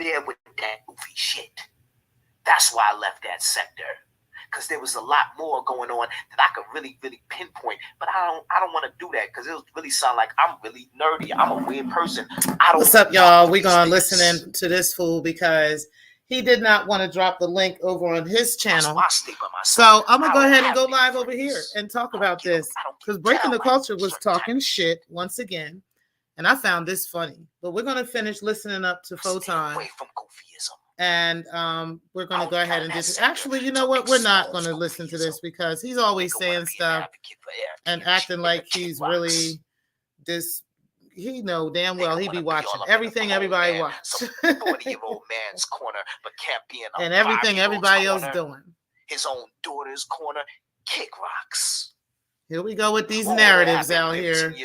there with that goofy shit. That's why I left that sector. Because there was a lot more going on that I could really, really pinpoint. But I don't want to do that because it'll really sound like I'm really nerdy. I'm a weird person. What's up, y'all? We're going to listen to this fool because he did not want to drop the link over on his channel. So I'm going to go ahead and go live over here and talk about this. Because Breaking the Culture was talking shit once again. And I found this funny. But we're going to finish listening up to Photon. And we're going to go ahead and just actually, you know what? We're not going to listen to this because he's always saying stuff and acting like he's really this. He know damn well he be watching everything everybody watches. 40-year-old man's corner, but can't be in and everything everybody else doing. His own daughter's corner, kick rocks. Here we go with these narratives out here.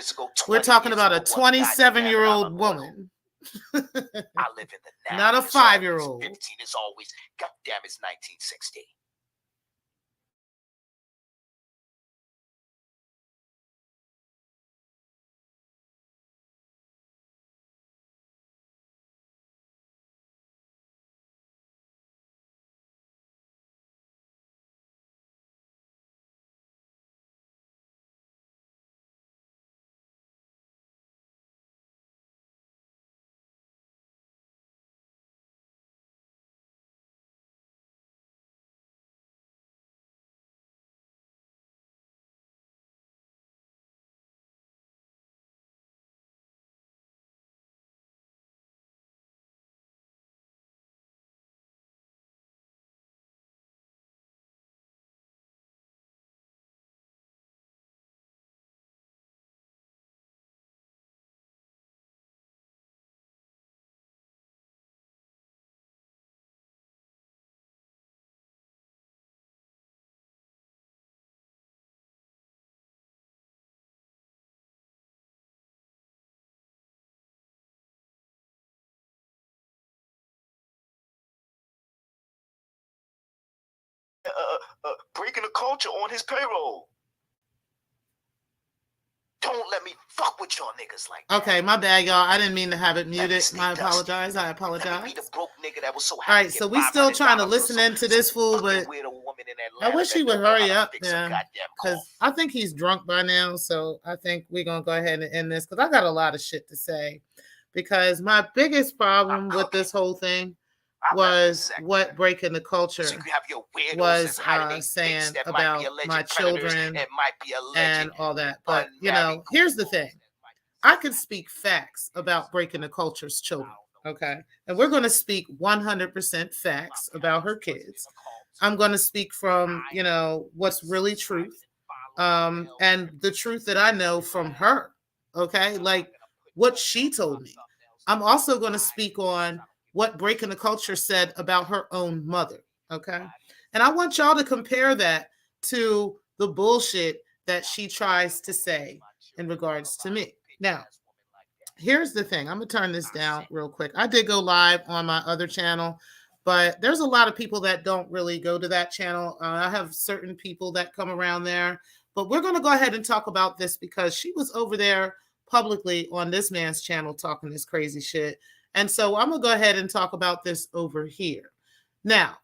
We're talking about a 27-year-old woman. I live in the not a 5-year-old. 15 is always, goddamn, it's 1960. Breaking the Culture on his payroll. Don't let me fuck with y'all niggas like that. Okay, my bad, y'all. I didn't mean to have it muted. I apologize. I apologize. All right, so we still trying to listen into this fool, but I wish he would hurry up, man, because I think he's drunk by now. So I think we're going to go ahead and end this because I got a lot of shit to say. Because my biggest problem with this whole thing was what Breaking the Culture was saying about my children and all that. But, you know, here's the thing. I can speak facts about Breaking the Culture's children, okay? And we're going to speak 100% facts about her kids. I'm going to speak from, you know, what's really truth and the truth that I know from her, okay? Like what she told me. I'm also going to speak on what Breaking the Culture said about her own mother, okay? And I want y'all to compare that to the bullshit that she tries to say in regards to me. Now, here's the thing. I'm going to turn this down real quick. I did go live on my other channel, but there's a lot of people that don't really go to that channel. I have certain people that come around there, but we're going to go ahead and talk about this because she was over there publicly on this man's channel talking this crazy shit. And so I'm going to go ahead and talk about this over here. Now,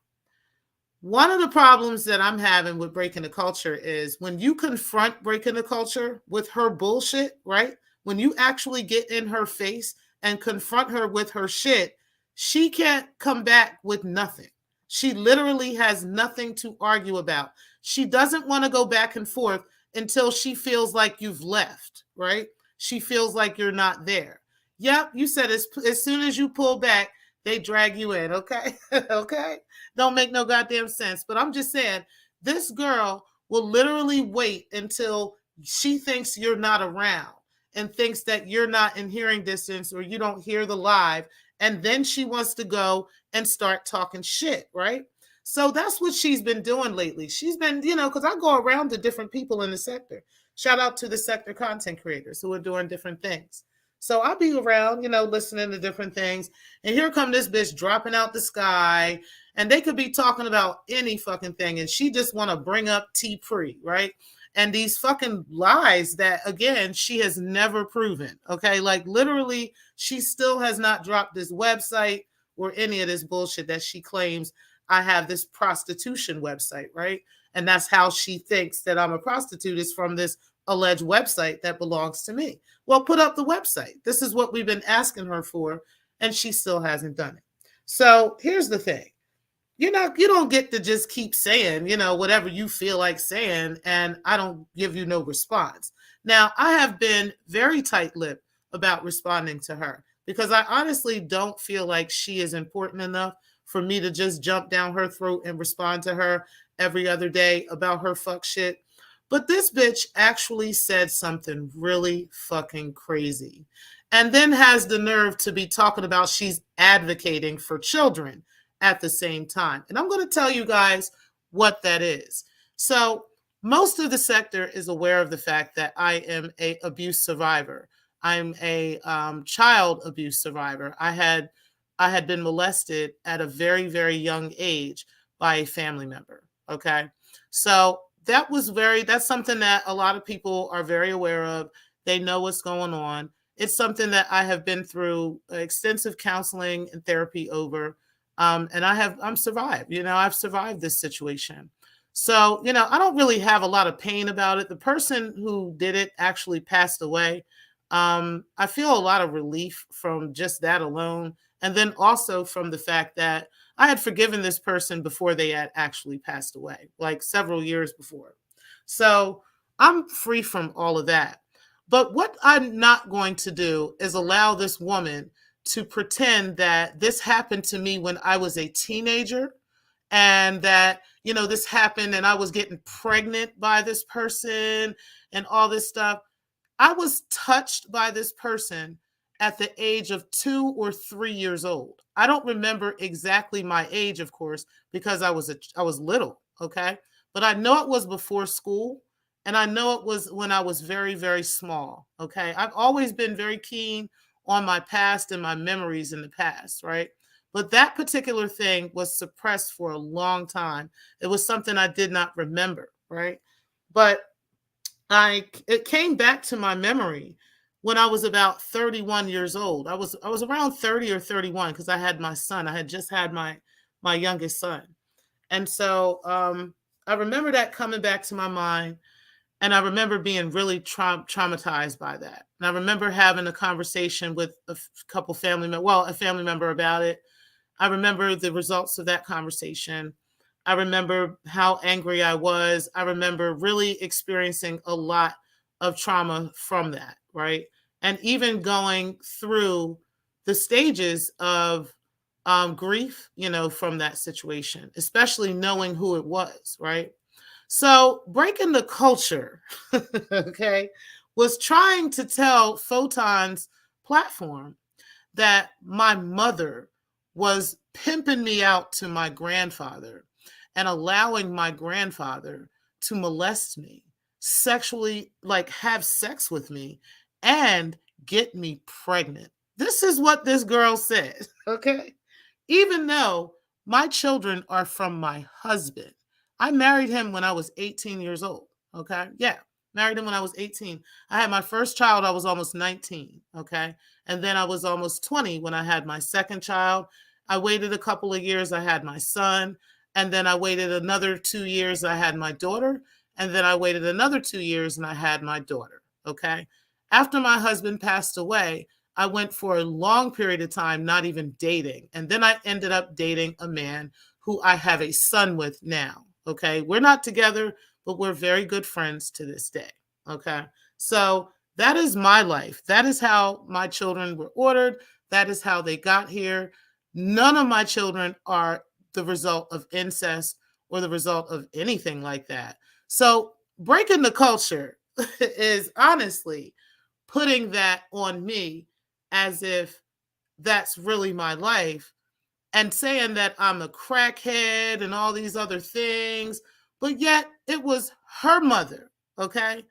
one of the problems that I'm having with Breaking the Culture is when you confront Breaking the Culture with her bullshit, right? When you actually get in her face and confront her with her shit, she can't come back with nothing. She literally has nothing to argue about. She doesn't want to go back and forth until she feels like you've left, right? She feels like you're not there. Yep, you said as soon as you pull back, they drag you in, okay? Okay? Don't make no goddamn sense. But I'm just saying, this girl will literally wait until she thinks you're not around and thinks that you're not in hearing distance or you don't hear the live. And then she wants to go and start talking shit, right? So that's what she's been doing lately. She's been, you know, because I go around to different people in the sector. Shout out to the sector content creators who are doing different things. So I'll be around, you know, listening to different things. And here come this bitch dropping out the sky. And they could be talking about any fucking thing. And she just want to bring up T-Pre, right? And these fucking lies that, again, she has never proven, okay? Like, literally, she still has not dropped this website or any of this bullshit that she claims I have this prostitution website, right? And that's how she thinks that I'm a prostitute, is from this alleged website that belongs to me. Well, put up the website. This is what we've been asking her for, and she still hasn't done it. So here's the thing. You don't get to just keep saying, whatever you feel like saying, and I don't give you no response. Now, I have been very tight-lipped about responding to her because I honestly don't feel like she is important enough for me to just jump down her throat and respond to her every other day about her fuck shit. But this bitch actually said something really fucking crazy, and then has the nerve to be talking about she's advocating for children at the same time. And I'm going to tell you guys what that is. So most of the sector is aware of the fact that I am an abuse survivor. I'm a child abuse survivor. I had been molested at a very, very young age by a family member. Okay. So that's something that a lot of people are very aware of. They know what's going on. It's something that I have been through extensive counseling and therapy over. And I'm survived. I've survived this situation. So, I don't really have a lot of pain about it. The person who did it actually passed away. I feel a lot of relief from just that alone. And then also from the fact that I had forgiven this person before they had actually passed away, like several years before. So I'm free from all of that. But what I'm not going to do is allow this woman to pretend that this happened to me when I was a teenager, and that, this happened and I was getting pregnant by this person and all this stuff. I was touched by this person at the age of 2 or 3 years old. I don't remember exactly my age, of course, because I was little, okay? But I know it was before school, and I know it was when I was very, very small, okay? I've always been very keen on my past and my memories in the past, right? But that particular thing was suppressed for a long time. It was something I did not remember, right? But it came back to my memory when I was about 31 years old. I was around 30 or 31 because I had my son. I had just had my youngest son. And so I remember that coming back to my mind. And I remember being really traumatized by that. And I remember having a conversation with a family member about it. I remember the results of that conversation. I remember how angry I was. I remember really experiencing a lot of trauma from that, right? And even going through the stages of grief, from that situation, especially knowing who it was, right? So breaking the culture, okay, was trying to tell Photon's platform that my mother was pimping me out to my grandfather and allowing my grandfather to molest me, sexually, like have sex with me and get me pregnant. This is what this girl said, okay? Even though my children are from my husband. I married him when I was 18 years old, okay? Yeah, married him when I was 18. I had my first child, I was almost 19, okay? And then I was almost 20 when I had my second child. I waited a couple of years, I had my son. And then I waited another 2 years, I had my daughter. And then I waited another 2 years and I had my daughter, okay? After my husband passed away, I went for a long period of time not even dating. And then I ended up dating a man who I have a son with now, okay? We're not together, but we're very good friends to this day, okay? So that is my life. That is how my children were ordered. That is how they got here. None of my children are the result of incest or the result of anything like that. So breaking the culture is honestly putting that on me as if that's really my life, and saying that I'm a crackhead and all these other things. But yet it was her mother, okay?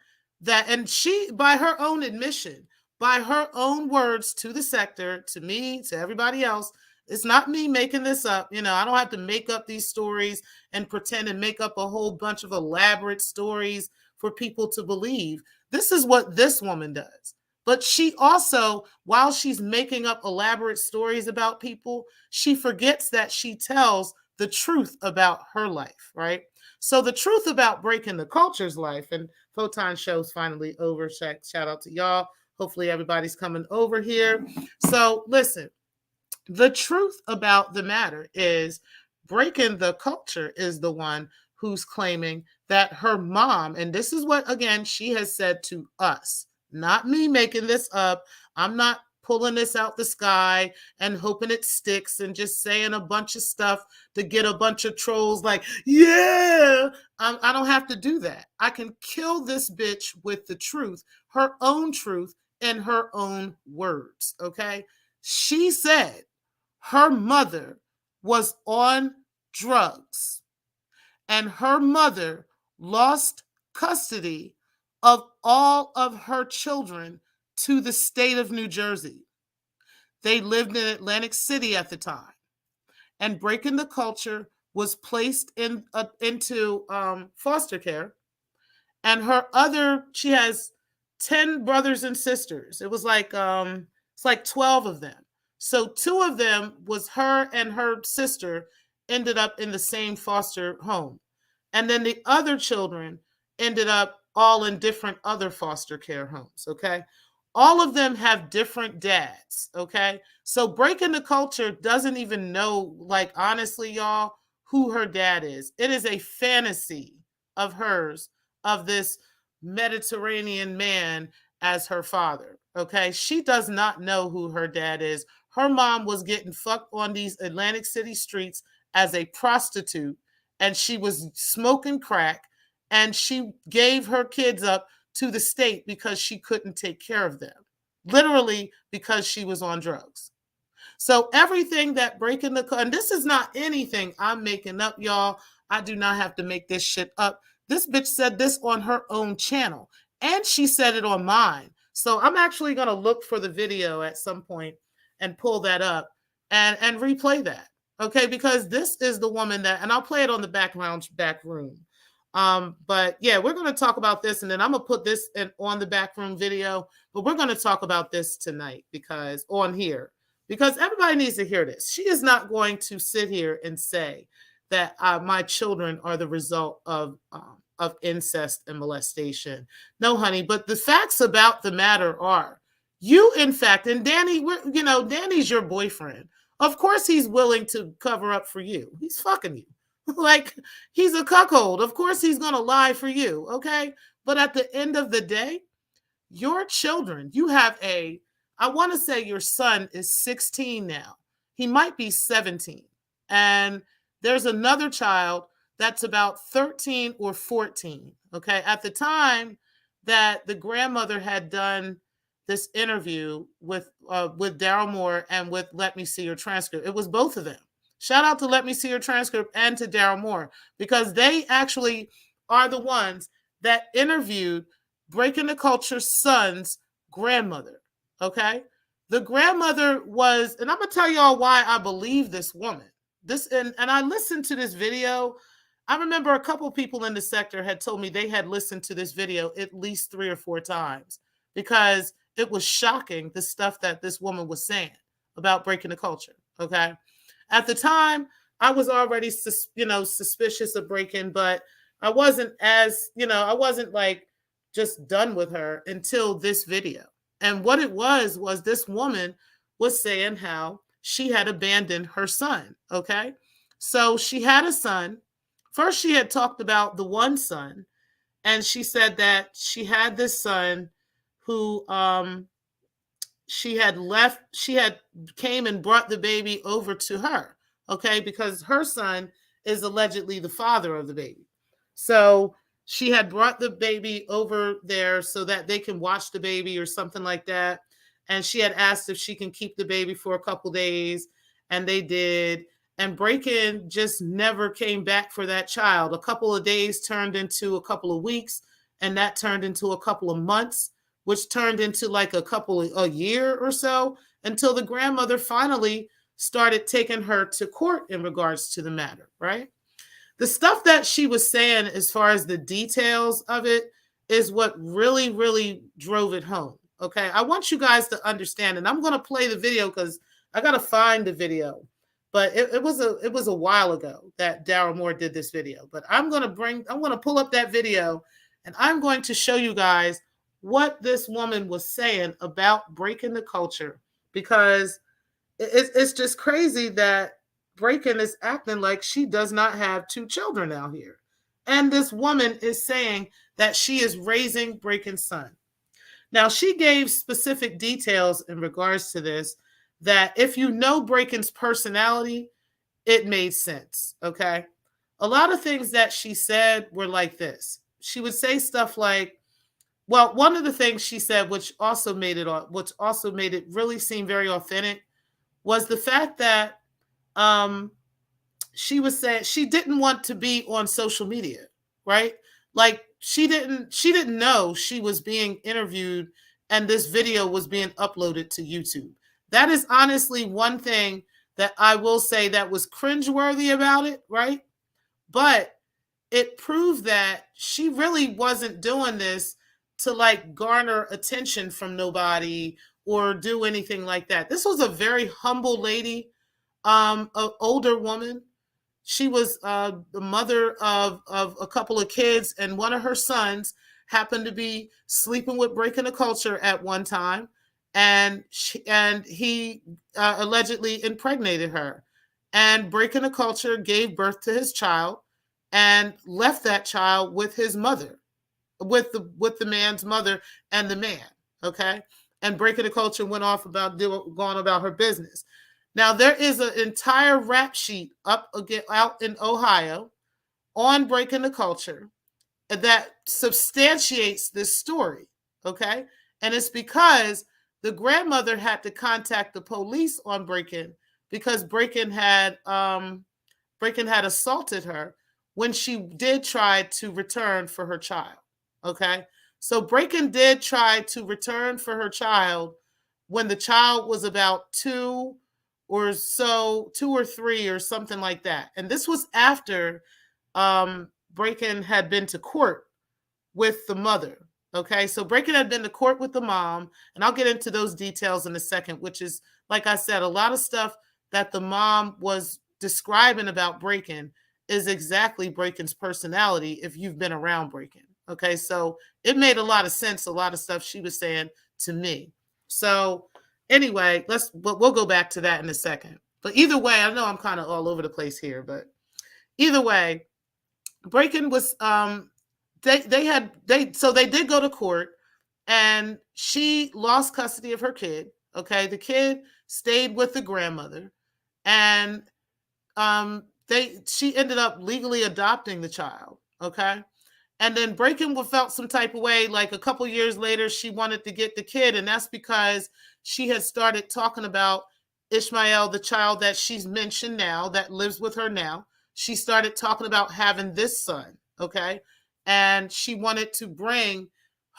And she, by her own admission, by her own words to the sector, to me, to everybody else, it's not me making this up. I don't have to make up these stories and pretend and make up a whole bunch of elaborate stories for people to believe. This is what this woman does. But she also, while she's making up elaborate stories about people, she forgets that she tells the truth about her life, right? So the truth about Breaking the Culture's life, and Photon Show's finally over. Shout out to y'all. Hopefully everybody's coming over here. So listen, the truth about the matter is Breaking the Culture is the one who's claiming that her mom, and this is what, again, she has said to us, not me making this up. I'm not pulling this out the sky and hoping it sticks and just saying a bunch of stuff to get a bunch of trolls like, yeah, I don't have to do that. I can kill this bitch with the truth, her own truth, in her own words, okay? She said her mother was on drugs and her mother lost custody of all of her children to the state of New Jersey. They lived in Atlantic City at the time, and Breaking the Culture was placed into foster care. And she has 10 brothers and sisters. It was like it's like 12 of them. So 2 of them was her and her sister ended up in the same foster home. And then the other children ended up all in different other foster care homes, okay? All of them have different dads, okay? So Breaking the Culture doesn't even know, like, honestly, y'all, who her dad is. It is a fantasy of hers of this Mediterranean man as her father, okay? She does not know who her dad is. Her mom was getting fucked on these Atlantic City streets as a prostitute, and she was smoking crack, and she gave her kids up to the state because she couldn't take care of them, literally because she was on drugs. So everything that Breaking the and this is not anything I'm making up, y'all. I do not have to make this shit up. This bitch said this on her own channel, and she said it on mine. So I'm actually going to look for the video at some point and pull that up and replay that. Okay, because this is the woman that, and I'll play it on the back room. But yeah, we're going to talk about this, and then I'm gonna put this on the back room video. But we're going to talk about this tonight because everybody needs to hear this. She is not going to sit here and say that my children are the result of incest and molestation. No, honey. But the facts about the matter are, you, in fact, and Danny, Danny's your boyfriend. Of course, he's willing to cover up for you. He's fucking you. Like, he's a cuckold. Of course he's going to lie for you, okay? But at the end of the day, your children, I want to say your son is 16 now. He might be 17. And there's another child that's about 13 or 14, okay? At the time that the grandmother had done this interview with Daryl Moore and with Let Me See Your Transcript, it was both of them. Shout out to Let Me See Your Transcript and to Daryl Moore, because they actually are the ones that interviewed Breaking the Culture's son's grandmother, okay? The grandmother was, and I'm going to tell y'all why I believe this woman. And I listened to this video. I remember a couple of people in the sector had told me they had listened to this video at least 3 or 4 times because it was shocking, the stuff that this woman was saying about Breaking the Culture, okay? At the time, I was already, suspicious of Breaking, but I wasn't like just done with her until this video. And what it was this woman was saying how she had abandoned her son, okay? So she had a son. First, she had talked about the one son, and she said that she had this son who she had came and brought the baby over to her, okay, because her son is allegedly the father of the baby. So she had brought the baby over there so that they can watch the baby or something like that. And she had asked if she can keep the baby for a couple days, and they did. And Breaking just never came back for that child. A couple of days turned into a couple of weeks, and that turned into a couple of months, which turned into like a year or so, until the grandmother finally started taking her to court in regards to the matter, right? The stuff that she was saying as far as the details of it is what really, really drove it home. Okay, I want you guys to understand, and I'm going to play the video because I got to find the video. But it was a while ago that Daryl Moore did this video. But I'm going to pull up that video, and I'm going to show you guys what this woman was saying about breaking the culture, because it's just crazy that Breaking is acting like she does not have 2 children out here. And this woman is saying that she is raising Breakin's son. Now, she gave specific details in regards to this, that if you know Breakin's personality, it made sense, okay? A lot of things that she said were like this. She would say stuff like, well, one of the things she said, which also made it really seem very authentic, was the fact that she was saying she didn't want to be on social media, right? Like she didn't know she was being interviewed and this video was being uploaded to YouTube. That is honestly one thing that I will say that was cringeworthy about it, right? But it proved that she really wasn't doing this to like garner attention from nobody or do anything like that. This was a very humble lady, an older woman. She was the mother of a couple of kids, and one of her sons happened to be sleeping with Breaking the Culture at one time, and he allegedly impregnated her. And Breaking the Culture gave birth to his child and left that child with his mother, with the man's mother and the man. Okay, and Breaking the Culture went off going about her business. Now, there is an entire rap sheet up again out in Ohio on Breaking the Culture that substantiates this story, okay? And it's because the grandmother had to contact the police on Breaking because Breaking had assaulted her when she did try to return for her child, okay? So Breaking did try to return for her child when the child was about 2 or 3 or something like that. And this was after Breaking had been to court with the mother. Okay, so Breaking had been to court with the mom, and I'll get into those details in a second, which is, like I said, a lot of stuff that the mom was describing about Breaking is exactly Breaking's personality if you've been around Breaking. Okay, so it made a lot of sense, a lot of stuff she was saying to me. So anyway, we'll go back to that in a second. But either way, I know I'm kind of all over the place here, but either way, Breaking was they did go to court, and she lost custody of her kid. Okay, the kid stayed with the grandmother, and she ended up legally adopting the child. Okay. And then Breaking felt some type of way, like a couple years later, she wanted to get the kid. And that's because she had started talking about Ishmael, the child that she's mentioned now, that lives with her now. She started talking about having this son, okay? And she wanted to bring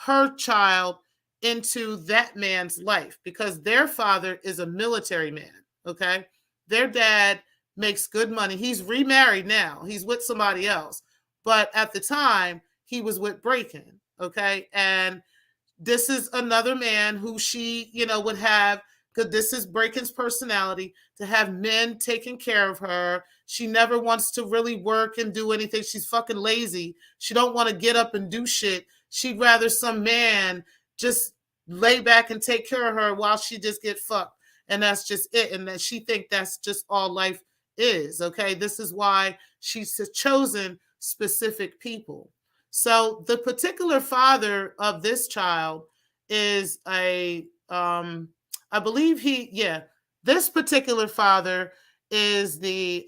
her child into that man's life because their father is a military man, okay? Their dad makes good money. He's remarried now. He's with somebody else. But at the time, he was with Breaking, okay? And this is another man who she, would have, because this is Breaking's personality, to have men taking care of her. She never wants to really work and do anything. She's fucking lazy. She don't want to get up and do shit. She'd rather some man just lay back and take care of her while she just get fucked. And that's just it. And that she think that's just all life is, okay? This is why she's chosen specific people. So the particular father of this child is I believe this particular father is the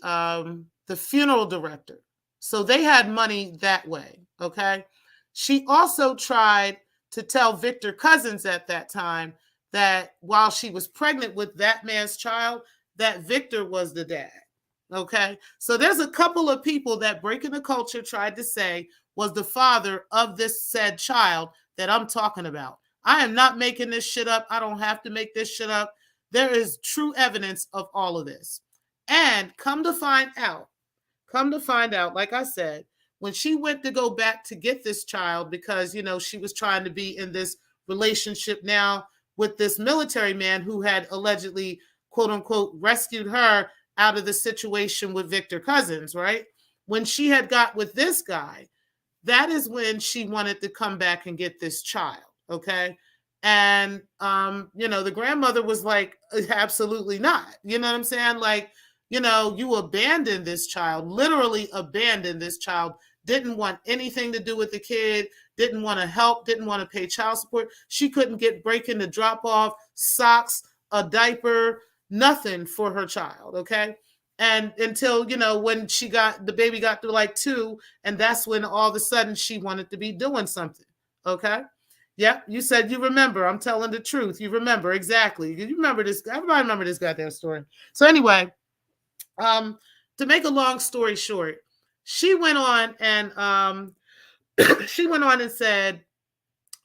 funeral director. So they had money that way, okay? She also tried to tell Victor Cousins at that time that while she was pregnant with that man's child, that Victor was the dad. Okay, so there's a couple of people that Breaking the Culture tried to say was the father of this said child that I'm talking about. I am not making this shit up. I don't have to make this shit up. There is true evidence of all of this. And come to find out, like I said, when she went to go back to get this child because, she was trying to be in this relationship now with this military man who had allegedly, quote unquote, rescued her out of the situation with Victor Cousins, right? When she had got with this guy, that is when she wanted to come back and get this child, okay? And the grandmother was like, absolutely not. You know what I'm saying? Like, you abandoned this child, literally abandoned this child, didn't want anything to do with the kid, didn't want to help, didn't want to pay child support. She couldn't get breaking to drop off socks, a diaper, nothing for her child, okay? And until, when the baby got to like 2, and that's when all of a sudden she wanted to be doing something, okay? Yep, you said you remember. I'm telling the truth. You remember, exactly. You remember this. Everybody remember this goddamn story. So anyway, to make a long story short, she went on and said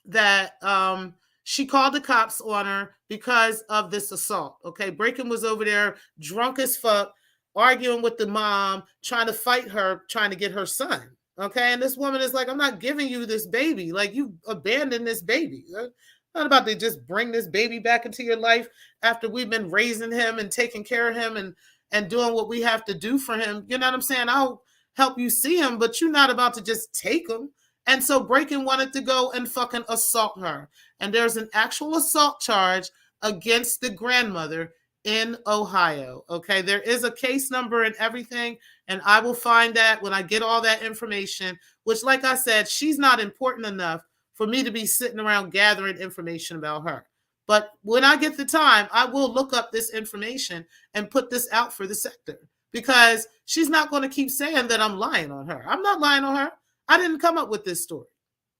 that she called the cops on her because of this assault. Okay, Braken was over there drunk as fuck, arguing with the mom, trying to fight her, trying to get her son. Okay, and this woman is like, I'm not giving you this baby. Like, you abandoned this baby. I'm not about to just bring this baby back into your life after we've been raising him and taking care of him and doing what we have to do for him. You know what I'm saying? I'll help you see him, but you're not about to just take him. And so Braken wanted to go and fucking assault her. And there's an actual assault charge against the grandmother in Ohio. Okay, there is a case number and everything, and I will find that when I get all that information, which, like I said, she's not important enough for me to be sitting around gathering information about her. But when I get the time, I will look up this information and put this out for the sector, because she's not going to keep saying that I'm lying on her. I'm not lying on her. I didn't come up with this story.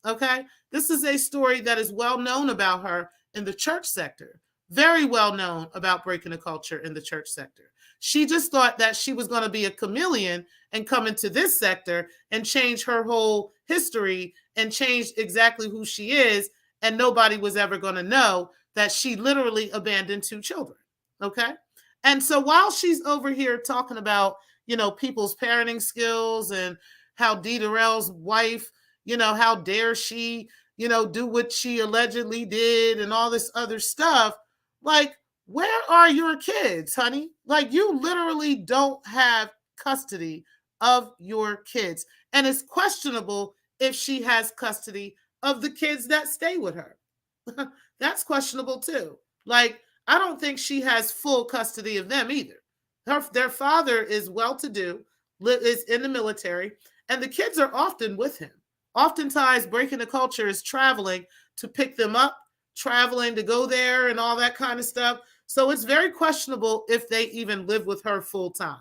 Okay, this is a story that is well known about her in the church sector. Very well known about breaking the culture in the church sector. She just thought that she was going to be a chameleon and come into this sector and change her whole history and change exactly who she is, and nobody was ever going to know that she literally abandoned 2 children. Okay, and so while she's over here talking about, people's parenting skills and how Dee Darrell's wife, how dare she, do what she allegedly did and all this other stuff. Like, where are your kids, honey? Like, you literally don't have custody of your kids. And it's questionable if she has custody of the kids that stay with her. That's questionable too. Like, I don't think she has full custody of them either. Their father is well-to-do, is in the military, and the kids are often with him. Oftentimes, breaking the culture is traveling to pick them up, traveling to go there and all that kind of stuff. So it's very questionable if they even live with her full time.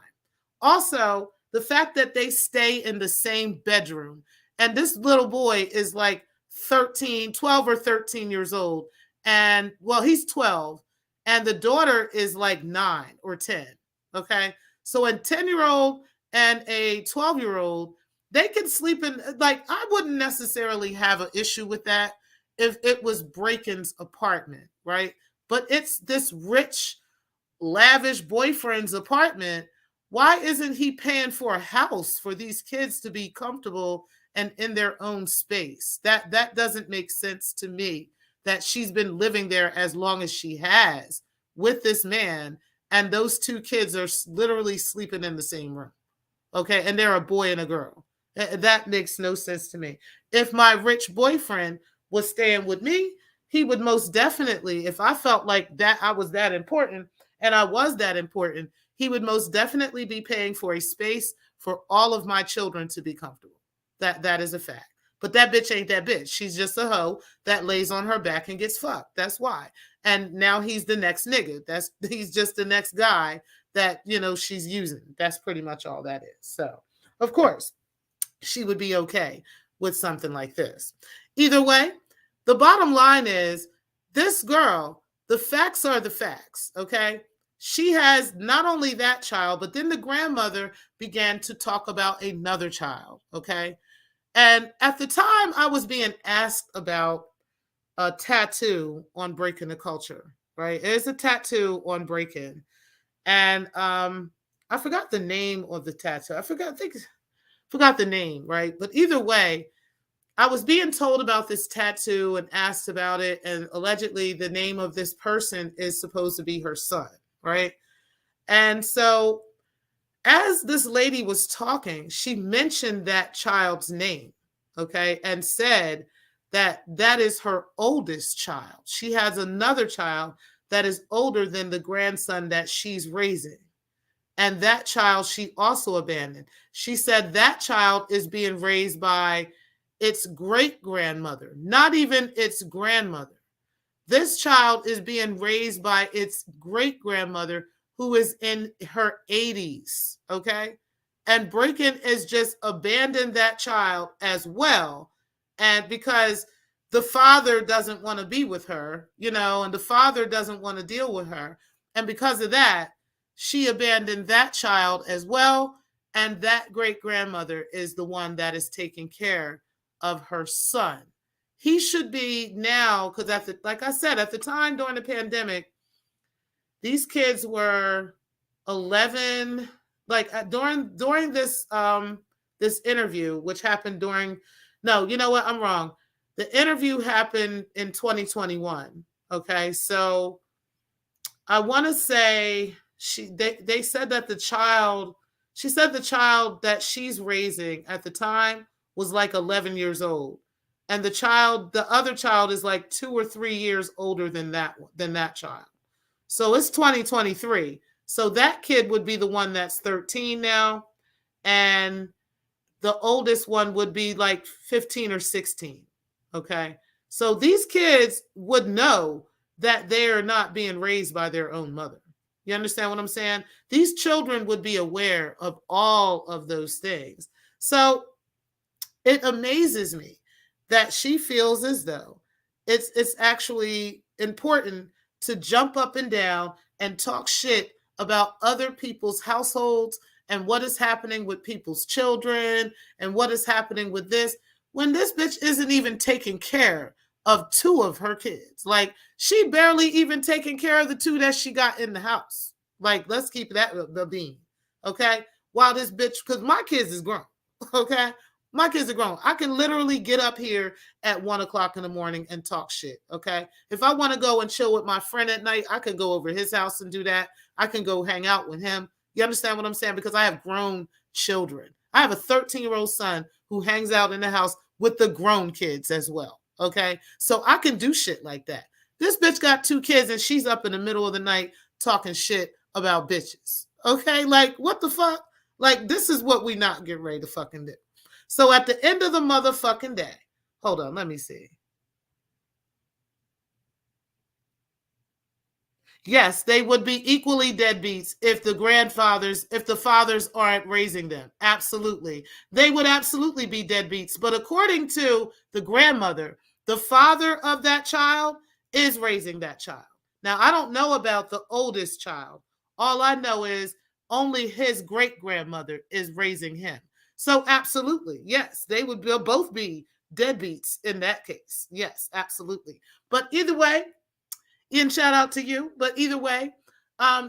Also, the fact that they stay in the same bedroom, and this little boy is like 12 or 13 years old. And well, he's 12, and the daughter is like 9 or 10. Okay. So a 10-year-old and a 12-year-old, they can sleep in, like, I wouldn't necessarily have an issue with that if it was Braken's apartment, right? But it's this rich, lavish boyfriend's apartment. Why isn't he paying for a house for these kids to be comfortable and in their own space? That doesn't make sense to me, that she's been living there as long as she has with this man, and those 2 kids are literally sleeping in the same room. Okay, and they're a boy and a girl. That makes no sense to me. If my rich boyfriend was staying with me, he would most definitely, if I felt like that I was that important, and I was that important, he would most definitely be paying for a space for all of my children to be comfortable. That is a fact. But that bitch ain't that bitch. She's just a hoe that lays on her back and gets fucked. That's why. And now he's the next nigga. He's just the next guy that, she's using. That's pretty much all that is. So, of course, she would be okay with something like this. Either way, the bottom line is, this girl, the facts are the facts, okay? She has not only that child, but then the grandmother began to talk about another child, okay? And at the time, I was being asked about a tattoo on Breaking the Culture, right? There's a tattoo on Breaking. And I forgot the name of the tattoo. I forgot the name, right? But either way, I was being told about this tattoo and asked about it, and allegedly the name of this person is supposed to be her son, right? And so as this lady was talking, she mentioned that child's name, okay, and said that that is her oldest child. She has another child that is older than the grandson that she's raising. And that child she also abandoned. She said that child is being raised by its great grandmother, not even its grandmother. This child is being raised by its great grandmother who is in her 80s. Okay. And Breakin is just abandoned that child as well. And because the father doesn't want to be with her, and the father doesn't want to deal with her. And because of that, she abandoned that child as well. And that great grandmother is the one that is taking care of her son. He should be now, because like I said, at the time during the pandemic, these kids were 11. Like during this interview, which happened during, no, you know what? I'm wrong. The interview happened in 2021. Okay, so I want to say they said that she said the child that she's raising at the time was like 11 years old, and the other child is like 2 or 3 years older than that child. So it's 2023. So that kid would be the one that's 13 now, and the oldest one would be like 15 or 16. Okay. So these kids would know that they're not being raised by their own mother. You understand what I'm saying? These children would be aware of all of those things. So it amazes me that she feels as though it's actually important to jump up and down and talk shit about other people's households and what is happening with people's children and what is happening with this, when this bitch isn't even taking care of 2 of her kids. Like, she barely even taking care of the 2 that she got in the house. Like, let's keep that the beam. Okay? While this bitch, because my kids is grown. Okay? My kids are grown. I can literally get up here at 1 o'clock in the morning and talk shit. Okay. If I want to go and chill with my friend at night, I can go over his house and do that. I can go hang out with him. You understand what I'm saying? Because I have grown children. I have a 13-year-old son who hangs out in the house with the grown kids as well. Okay. So I can do shit like that. This bitch got 2 kids and she's up in the middle of the night talking shit about bitches. Okay. Like, what the fuck? Like, this is what we not getting ready to fucking do. So at the end of the motherfucking day, hold on, let me see. Yes, they would be equally deadbeats if the fathers aren't raising them. Absolutely. They would absolutely be deadbeats. But according to the grandmother, the father of that child is raising that child. Now, I don't know about the oldest child. All I know is only his great grandmother is raising him. So absolutely, yes, they would both be deadbeats in that case. Yes, absolutely. But either way, Ian, shout out to you. But either way,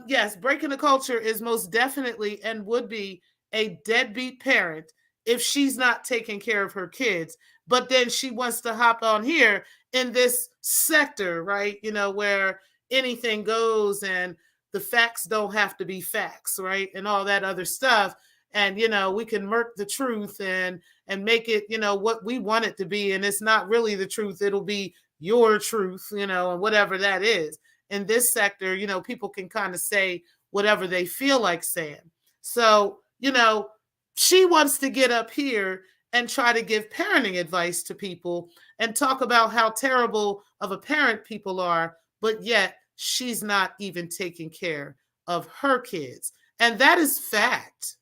yes, breaking the culture is most definitely and would be a deadbeat parent if she's not taking care of her kids. But then she wants to hop on here in this sector, right? Where anything goes and the facts don't have to be facts, right? And all that other stuff. And we can murk the truth and make it what we want it to be, and it's not really the truth. It'll be your truth, and whatever that is. In this sector, people can kind of say whatever they feel like saying. So she wants to get up here and try to give parenting advice to people and talk about how terrible of a parent people are, but yet she's not even taking care of her kids. And that is fact.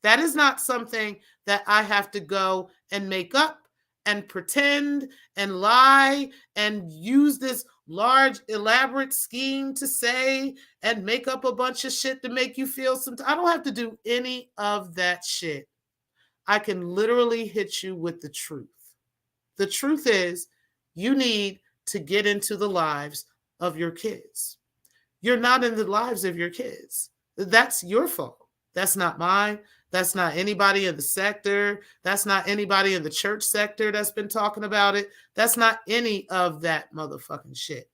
That is not something that I have to go and make up and pretend and lie and use this large, elaborate scheme to say and make up a bunch of shit to make you feel something. I don't have to do any of that shit. I can literally hit you with the truth. The truth is, you need to get into the lives of your kids. You're not in the lives of your kids. That's your fault. That's not mine. That's not anybody in the sector. That's not anybody in the church sector that's been talking about it. That's not any of that motherfucking shit.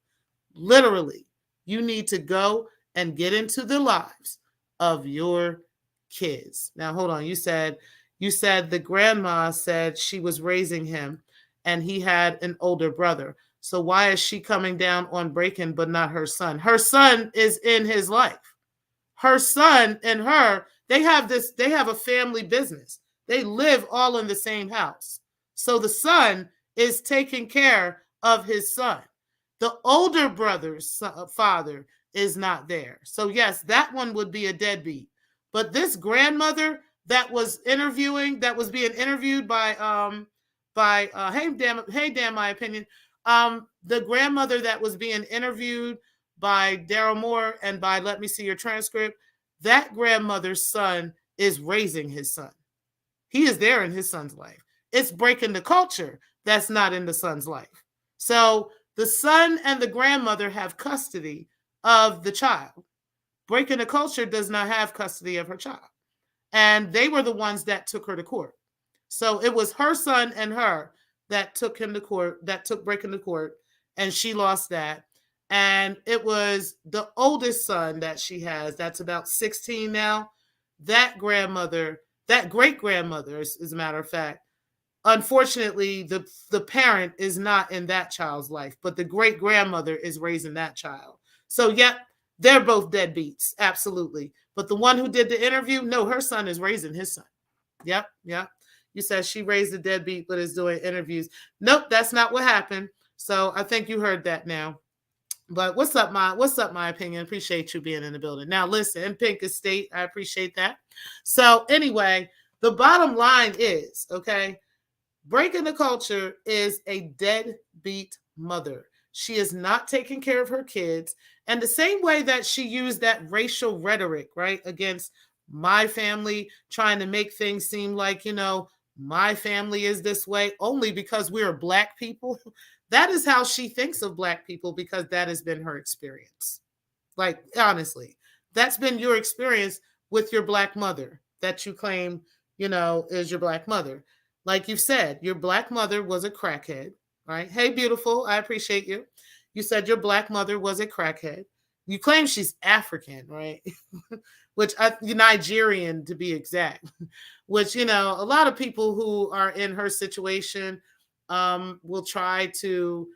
Literally, you need to go and get into the lives of your kids. Now, hold on. You said the grandma said she was raising him and he had an older brother. So why is she coming down on Breaking but not her son? Her son is in his life. Her son and her, they have a family business. They live all in the same house. So the son is taking care of his son. The older brother's father is not there. So yes, that one would be a deadbeat. But this grandmother that was being interviewed by hey damn my opinion, the grandmother that was being interviewed by Daryl Moore and by Let Me See Your Transcript, that grandmother's son is raising his son. He is there in his son's life. It's Breaking the Culture that's not in the son's life. So the son and the grandmother have custody of the child. Breaking the Culture does not have custody of her child. And they were the ones that took her to court. So it was her son and her that took him to court, that took Breaking the Court, and she lost that. And it was the oldest son that she has, that's about 16 now. That grandmother, that great-grandmother, as a matter of fact, unfortunately, the parent is not in that child's life, but the great-grandmother is raising that child. So, yep, they're both deadbeats, absolutely. But the one who did the interview, no, her son is raising his son. Yep. You said she raised a deadbeat, but is doing interviews. Nope, that's not what happened. So I think you heard that now. But what's up, my opinion? Appreciate you being in the building. Now, listen, in Pink Estate, I appreciate that. So anyway, the bottom line is, okay, Breaking the Culture is a deadbeat mother. She is not taking care of her kids. And the same way that she used that racial rhetoric, right, against my family, trying to make things seem like, my family is this way only because we are Black people. That is how she thinks of Black people, because that has been her experience. Like, honestly, that's been your experience with your Black mother that you claim, is your Black mother. Like you've said, your Black mother was a crackhead, right? Hey, beautiful, I appreciate you. You said your Black mother was a crackhead. You claim she's African, right? Which Nigerian to be exact. Which, a lot of people who are in her situation will try to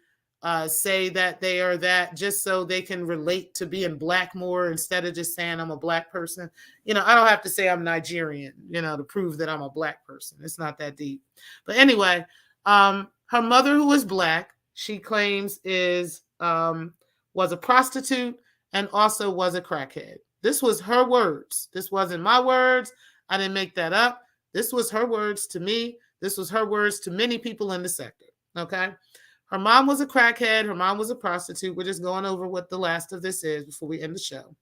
say that they are that just so they can relate to being Black more, instead of just saying I'm a Black person. I don't have to say I'm Nigerian, to prove that I'm a Black person. It's not that deep. But anyway, her mother, who is Black, she claims was a prostitute and also was a crackhead. This was her words. This wasn't my words. I didn't make that up. This was her words to me. This was her words to many people in the sector. Okay. Her mom was a crackhead. Her mom was a prostitute. We're just going over what the last of this is before we end the show.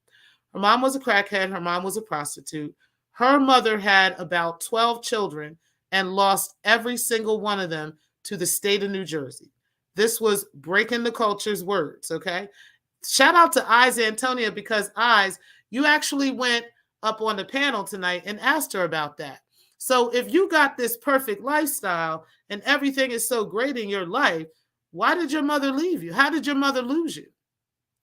Her mom was a crackhead. Her mom was a prostitute. Her mother had about 12 children and lost every single one of them to the state of New Jersey. This was Breaking the Culture's words. Okay. Shout out to Eyes Antonia, because Eyes, you actually went up on the panel tonight and asked her about that. So if you got this perfect lifestyle and everything is so great in your life, why did your mother leave you? How did your mother lose you?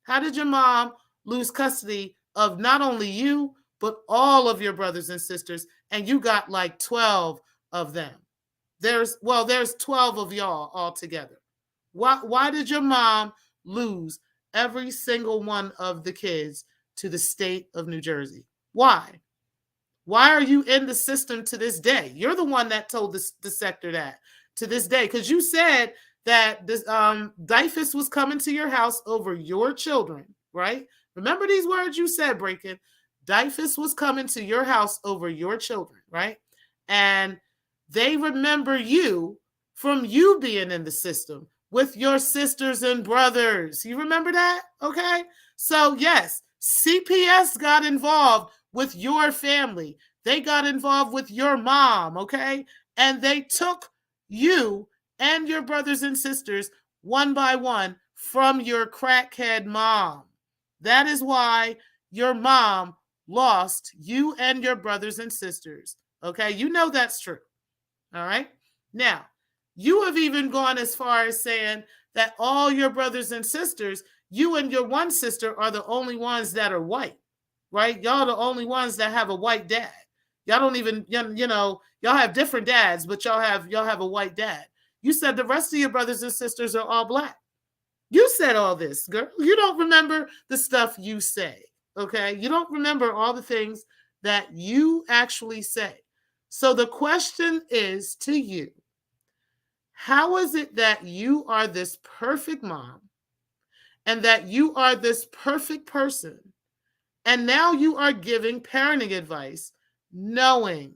How did your mom lose custody of not only you, but all of your brothers and sisters? And you got like 12 of them. There's 12 of y'all all together. Why did your mom lose every single one of the kids to the state of New Jersey? Why? Why are you in the system to this day? You're the one that told the sector that to this day, because you said that this Dyfus was coming to your house over your children, right? Remember these words you said, Breaking. Dyfus was coming to your house over your children, right? And they remember you from you being in the system with your sisters and brothers. You remember that? Okay. So yes, CPS got involved with your family. They got involved with your mom. Okay. And they took you and your brothers and sisters one by one from your crackhead mom. That is why your mom lost you and your brothers and sisters Okay, you know that's true. All right. Now, you have even gone as far as saying that all your brothers and sisters, you and your one sister are the only ones that are white, right? Y'all are the only ones that have a white dad. Y'all don't even, y'all have different dads, but y'all have a white dad. You said the rest of your brothers and sisters are all black. You said all this, girl. You don't remember the stuff you say, okay? You don't remember all the things that you actually say. So the question is to you, how is it that you are this perfect mom and that you are this perfect person, and now you are giving parenting advice knowing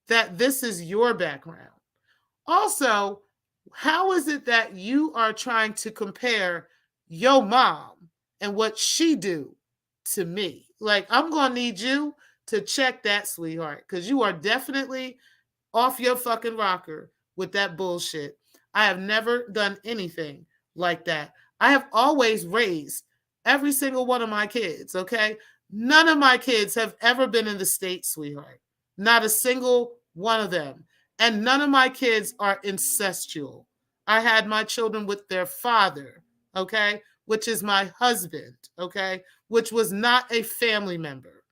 that this is your background? Also, how is it that you are trying to compare your mom and what she do to me? Like, I'm going to need you to check that, sweetheart, because you are definitely off your fucking rocker with that bullshit. I have never done anything like that. I have always raised every single one of my kids, okay? None of my kids have ever been in the States, sweetheart. Not a single one of them. And none of my kids are incestual. I had my children with their father, okay? Which is my husband, okay? Which was not a family member.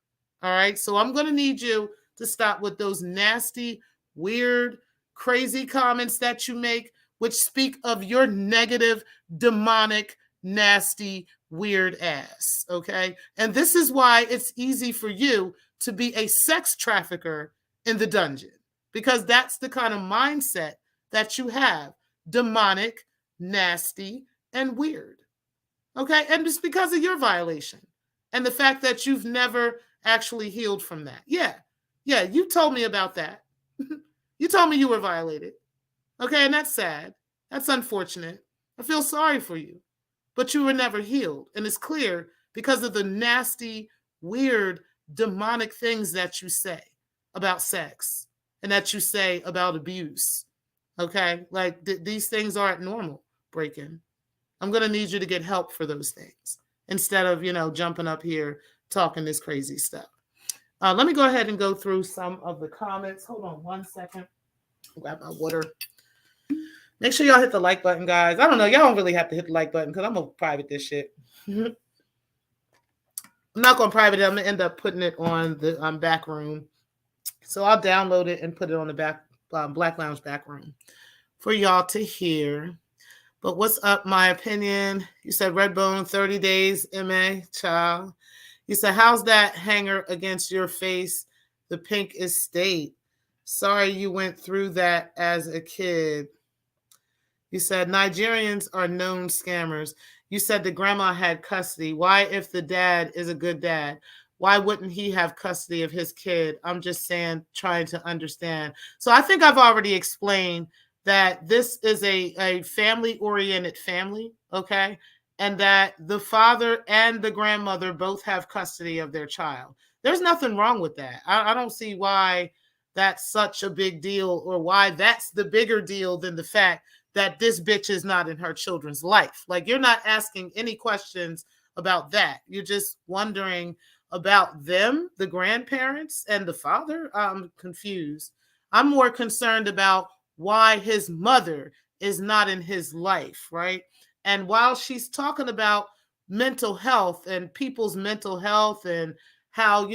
All right? So I'm going to need you to stop with those nasty, weird, crazy comments that you make, which speak of your negative, demonic, nasty, weird ass, okay? And this is why it's easy for you to be a sex trafficker in the dungeon, because that's the kind of mindset that you have. Demonic, nasty, and weird, okay? And it's because of your violation and the fact that you've never actually healed from that. Yeah, you told me about that. You told me you were violated. Okay, and that's sad. That's unfortunate. I feel sorry for you. But you were never healed. And it's clear because of the nasty, weird, demonic things that you say about sex and that you say about abuse. Okay? Like these things aren't normal, Breaking. I'm going to need you to get help for those things instead of, jumping up here talking this crazy stuff. Let me go ahead and go through some of the comments. Hold on one second. Grab my water. Make sure y'all hit the like button, guys. I don't know. Y'all don't really have to hit the like button because I'm going to private this shit. I'm not going to private it. I'm going to end up putting it on the back room. So I'll download it and put it on the back Black Lounge back room for y'all to hear. But what's up, my opinion? You said Redbone, 30 days, MA, child. You said, how's that hanger against your face? The pink estate. Sorry you went through that as a kid. You said Nigerians are known scammers. You said the grandma had custody. Why, if the dad is a good dad, why wouldn't he have custody of his kid? I'm just saying, trying to understand. So I think I've already explained that this is a family-oriented family, okay? And that the father and the grandmother both have custody of their child. There's nothing wrong with that. I don't see why that's such a big deal, or why that's the bigger deal than the fact that this bitch is not in her children's life. Like, you're not asking any questions about that. You're just wondering about them, the grandparents, and the father. I'm confused. I'm more concerned about why his mother is not in his life, right? And while she's talking about mental health and people's mental health and how,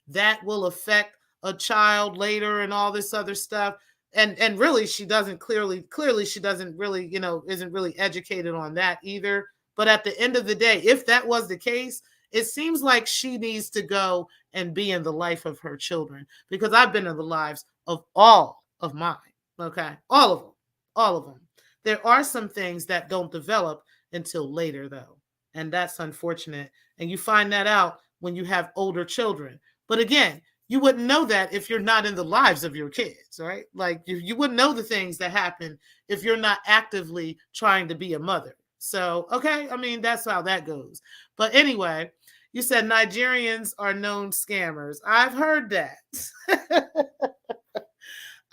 that will affect a child later and all this other stuff, and really she doesn't clearly she doesn't really, isn't really educated on that either. But at the end of the day, if that was the case, it seems like she needs to go and be in the life of her children, because I've been in the lives of all of mine. Okay, all of them. There are some things that don't develop until later, though, and that's unfortunate. And you find that out when you have older children. But again, you wouldn't know that if you're not in the lives of your kids, right? Like, you wouldn't know the things that happen if you're not actively trying to be a mother. So, okay, I mean, that's how that goes. But anyway, you said Nigerians are known scammers. I've heard that.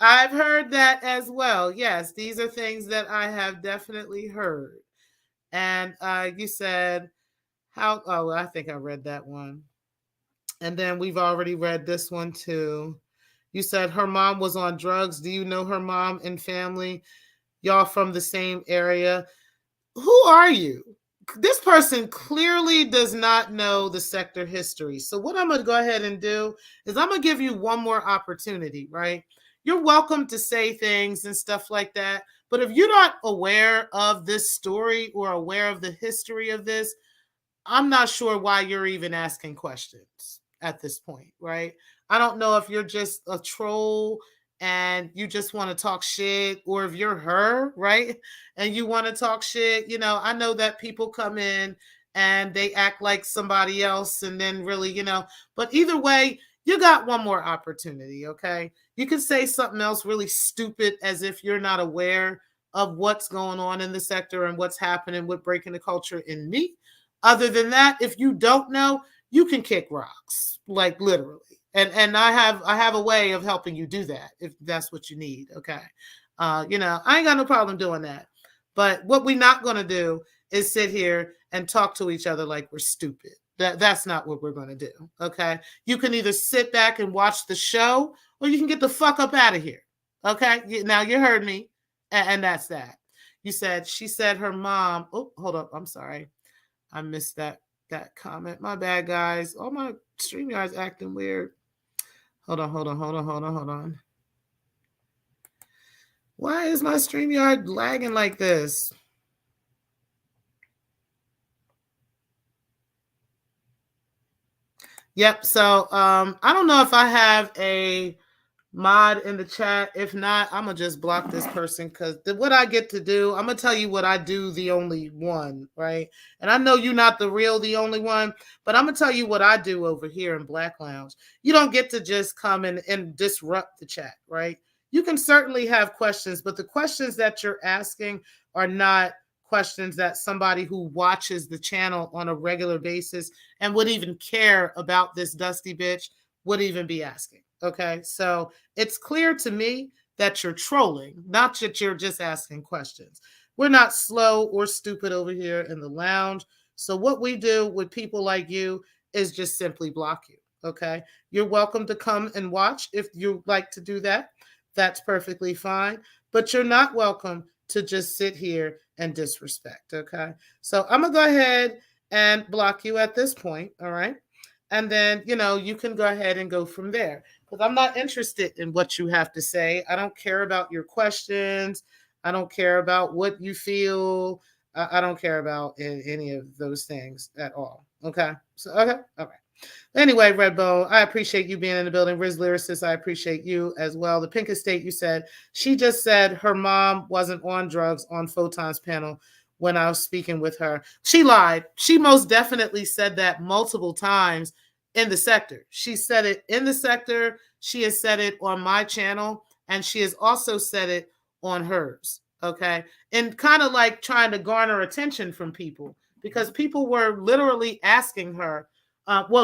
I've heard that as well. Yes, these are things that I have definitely heard. And you said, I think I read that one. And then we've already read this one too. You said her mom was on drugs. Do you know her mom and family? Y'all from the same area. Who are you? This person clearly does not know the sector history. So what I'm going to go ahead and do is I'm going to give you one more opportunity, right? You're welcome to say things and stuff like that. But if you're not aware of this story or aware of the history of this, I'm not sure why you're even asking questions at this point, right? I don't know if you're just a troll and you just want to talk shit, or if you're her, right? And you want to talk shit. I know that people come in and they act like somebody else and then really, but either way, you got one more opportunity, okay? You can say something else really stupid as if you're not aware of what's going on in the sector and what's happening with breaking the culture in me. Other than that, if you don't know, you can kick rocks, like literally. And I have a way of helping you do that if that's what you need. Okay. I ain't got no problem doing that. But what we're not going to do is sit here and talk to each other like we're stupid. That's not what we're going to do. Okay. You can either sit back and watch the show, or you can get the fuck up out of here. Okay. Now you heard me. And that's that. She said her mom. Oh, hold up. I'm sorry. I missed that comment. My bad, guys. All my StreamYard's acting weird. Hold on. Why is my StreamYard lagging like this? Yep. So I don't know if I have a mod in the chat. If not, I'm gonna just block this person, because what I get to do, I'm gonna tell you what I do, the only one, right? And I know you're not the only one, but I'm gonna tell you what I do over here in Black Lounge. You don't get to just come in and disrupt the chat, right? You can certainly have questions, but the questions that you're asking are not questions that somebody who watches the channel on a regular basis and would even care about this dusty bitch would even be asking. Okay, so it's clear to me that you're trolling, not that you're just asking questions. We're not slow or stupid over here in the lounge. So what we do with people like you is just simply block you. Okay, you're welcome to come and watch if you like to do that. That's perfectly fine. But you're not welcome to just sit here and disrespect. Okay, so I'm gonna go ahead and block you at this point. All right. And then, you can go ahead and go from there, because I'm not interested in what you have to say. I don't care about your questions. I don't care about what you feel. I don't care about any of those things at all. Okay. So, okay. All right. Anyway, Redbone, I appreciate you being in the building. Riz Lyricist, I appreciate you as well. The Pink Estate, you said, she just said her mom wasn't on drugs on Photon's panel when I was speaking with her. She lied. She most definitely said that multiple times in the sector. She said it in the sector. She has said it on my channel, and she has also said it on hers. Okay. And kind of like trying to garner attention from people, because people were literally asking her.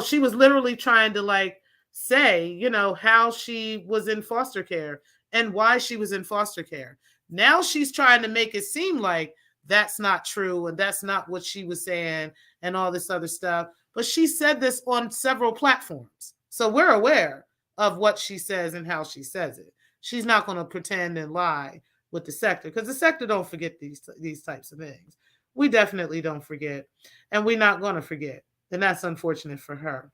She was literally trying to say, how she was in foster care and why she was in foster care. Now she's trying to make it seem like that's not true and that's not what she was saying and all this other stuff. But she said this on several platforms. So we're aware of what she says and how she says it. She's not going to pretend and lie with the sector, because the sector don't forget these types of things. We definitely don't forget, and we're not going to forget. And that's unfortunate for her.